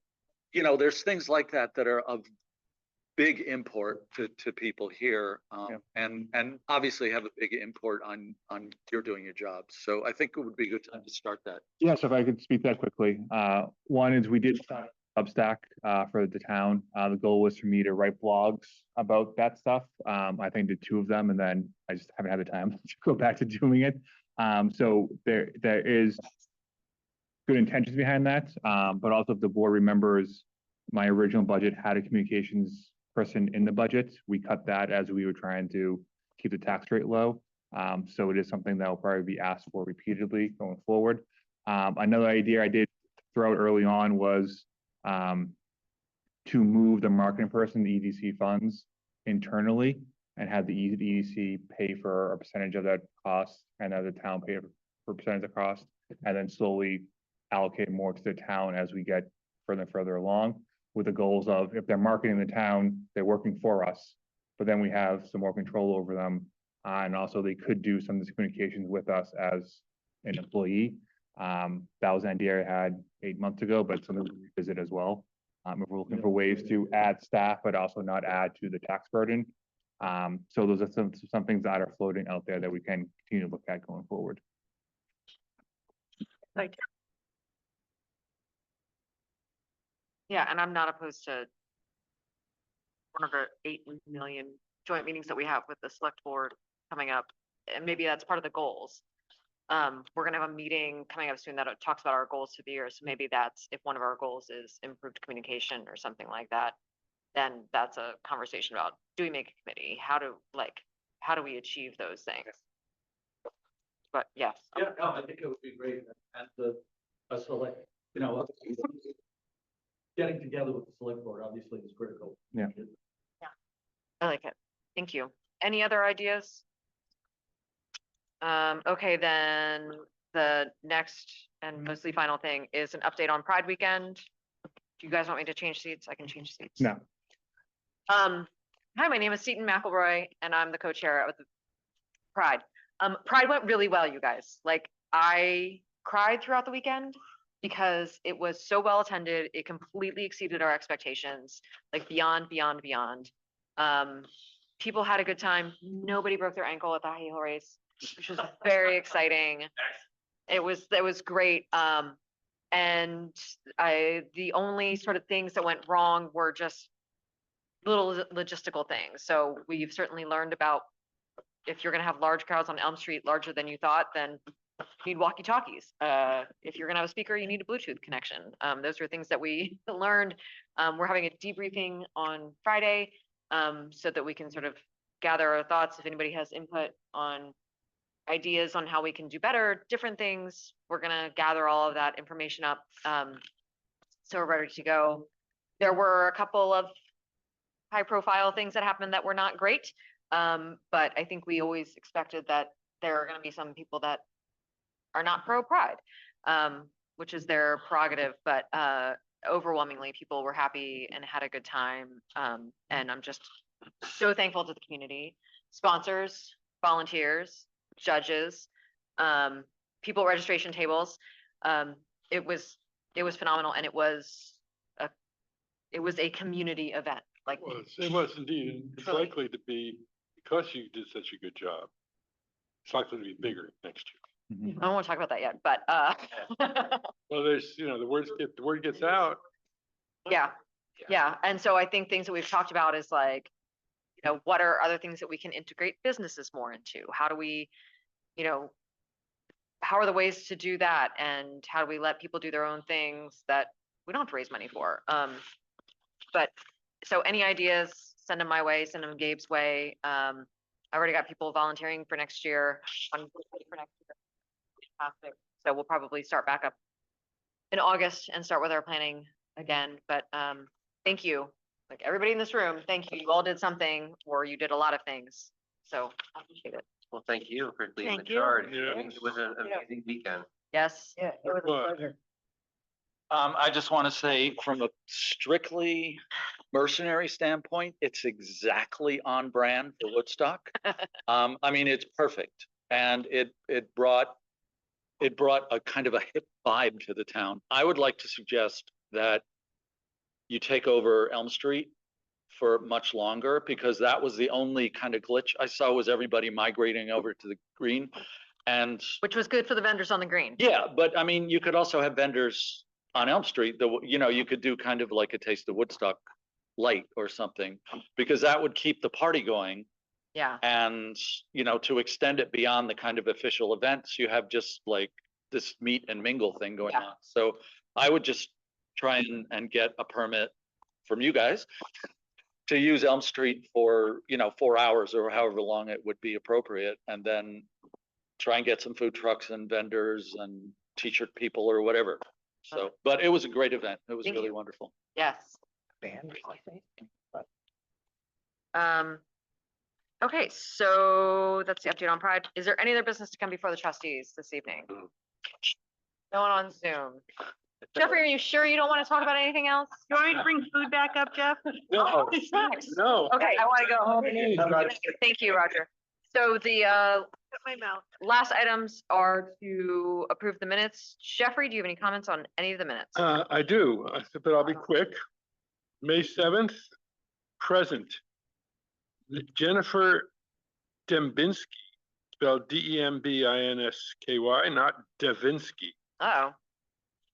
there's things like that are of big import to people here, and obviously have a big import on you're doing your job. So I think it would be a good time to start that. Yeah, so if I could speak that quickly. One is we did start Substack for the town. The goal was for me to write blogs about that stuff. I think I did 2 of them, and then I just haven't had the time to go back to doing it. So there is good intentions behind that, but also if the board remembers, my original budget had a communications person in the budget. We cut that as we were trying to keep the tax rate low. So it is something that will probably be asked for repeatedly going forward. Another idea I did throw out early on was to move the marketing person, the EDC funds, internally and have the EDC pay for a percentage of that cost and have the town pay for a percentage of cost, and then slowly allocate more to the town as we get further and further along, with the goals of, if they're marketing the town, they're working for us, but then we have some more control over them. And also they could do some of this communications with us as an employee. That was an idea I had 8 months ago, but something to revisit as well. If we're looking for ways to add staff, but also not add to the tax burden. So those are some things that are floating out there that we can continue to look at going forward. Yeah, and I'm not opposed to one of the 8 million joint meetings that we have with the select board coming up, and maybe that's part of the goals. We're gonna have a meeting coming up soon that talks about our goals for the year, so maybe that's, if one of our goals is improved communication or something like that, then that's a conversation about, do we make a committee? How do we achieve those things? But yes. Yeah, no, I think it would be great, and a select, getting together with the select board obviously is critical. Yeah. I like it. Thank you. Any other ideas? Okay, then the next and mostly final thing is an update on Pride weekend. Do you guys want me to change seats? I can change seats. No. Hi, my name is Seton McElroy, and I'm the co-chair of the Pride. Pride went really well, you guys. Like, I cried throughout the weekend because it was so well attended. It completely exceeded our expectations, like beyond. People had a good time. Nobody broke their ankle at the high heel race, which was very exciting. It was great. And the only sort of things that went wrong were just little logistical things. So we've certainly learned about, if you're gonna have large crowds on Elm Street, larger than you thought, then you need walkie-talkies. If you're gonna have a speaker, you need a Bluetooth connection. Those are things that we learned. We're having a debriefing on Friday, so that we can sort of gather our thoughts. If anybody has input on ideas on how we can do better, different things, we're gonna gather all of that information up. So we're ready to go. There were a couple of high profile things that happened that were not great. But I think we always expected that there are gonna be some people that are not pro pride, which is their prerogative, but overwhelmingly people were happy and had a good time. And I'm just so thankful to the community, sponsors, volunteers, judges, people at registration tables. It was phenomenal, and it was a community event. Like, It was indeed, and it's Truly. likely to be, because you did such a good job, it's likely to be bigger next year. I don't want to talk about that yet, but Well, there's, the word gets out. yeah. And so I think things that we've talked about is like, what are other things that we can integrate businesses more into? How do we, how are the ways to do that? And how do we let people do their own things that we don't have to raise money for? But so any ideas, send them my way, send them Gabe's way. I already got people volunteering for next year. Fantastic. So we'll probably start back up in August and start with our planning again. But thank you, like everybody in this room, thank you. You all did something, or you did a lot of things. So I appreciate it. Well, thank you for leading the Thank you. charge. Yeah. It was an amazing weekend. Yes. Yeah, it was a But- pleasure. I just want to say from a strictly mercenary standpoint, it's exactly on brand for Woodstock. I mean, it's perfect. And it brought a kind of a hip vibe to the town. I would like to suggest that you take over Elm Street for much longer, because that was the only kind of glitch I saw, was everybody migrating over to the green. And Which was good for the vendors on the green. yeah, but I mean, you could also have vendors on Elm Street, you could do kind of like a Taste of Woodstock light or something, because that would keep the party going. Yeah. And, to extend it beyond the kind of official events, you have just like this meet and mingle thing going Yeah. on. So I would just try and get a permit from you guys to use Elm Street for, 4 hours or however long it would be appropriate. And then try and get some food trucks and vendors and t-shirt people or whatever. So, but it was a great event. It was Thank really you. wonderful. Yes. Okay, so that's the update on Pride. Is there any other business to come before the trustees this evening? No one on Zoom. Jeffrey, are you sure you don't want to talk about anything else? You want me to bring food back up, Jeff? No, Thanks. no. Okay, I want to go home. Hey, Thank you, Roger. So the Cut my mouth. last items are to approve the minutes. Jeffrey, do you have any comments on any of the minutes? I do, but I'll be quick. May 7th, present. Jennifer Dembinski, spelled Dembinski, not Devinsky. Oh,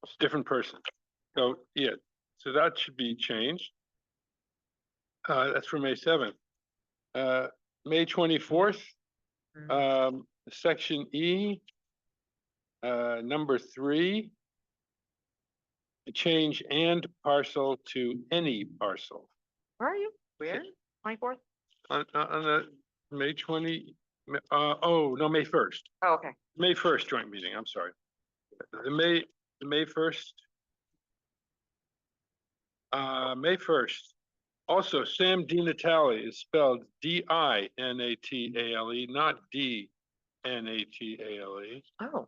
It's a different person. So, yeah, so that should be changed. That's for May 7th. May 24th, section E, number 3. Change and parcel to any parcel. where are you? Where? 24th? On the May 20, no, May 1st. Oh, okay. May 1st joint meeting, I'm sorry. The May 1st. May 1st. Also, Sam DiNatale is spelled Dinatale, not Dnatale. Oh,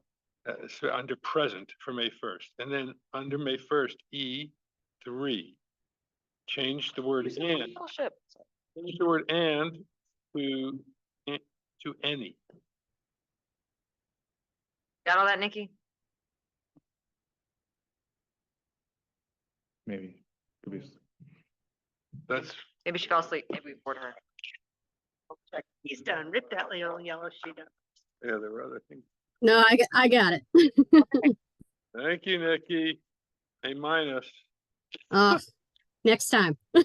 So under present for May 1st. And then under May 1st, E3. Change the word and. oh shit. Change the word and to any. Got all that, Nikki? Maybe. Could be- That's, Maybe she fell asleep. Maybe we bored her. He's done. Rip that little yellow sheet up. yeah, there were other things. No, I got it. Thank you, Nikki. A-. Next time. I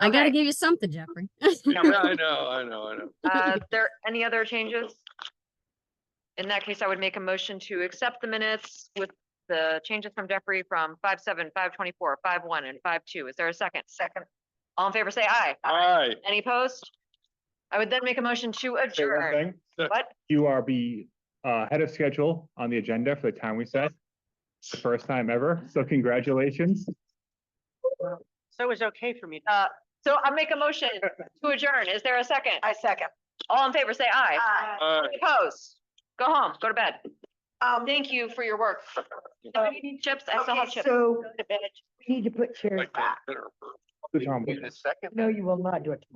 gotta Okay. give you something, Jeffrey. Yeah, I know. There any other changes? In that case, I would make a motion to accept the minutes with the changes from Jeffrey from 5/7, 5/24, 5/1, and 5/2. Is there a second? Second. All in favor, say aye. Aye. Any opposed? I would then make a motion to Say one adjourn. thing, What? you are ahead of schedule on the agenda for the time we set. The first time ever, so congratulations. So it was okay for me. So I make a motion to adjourn. Is there a second? I second. All in favor, say aye. Uh, Opposed? Go home, go to bed. Thank you for your work. Anybody need chips? I still have Okay, chips. so Go to bed. we need to put chairs like back. that. Good job. Wait a second. No, you will not do it tomorrow.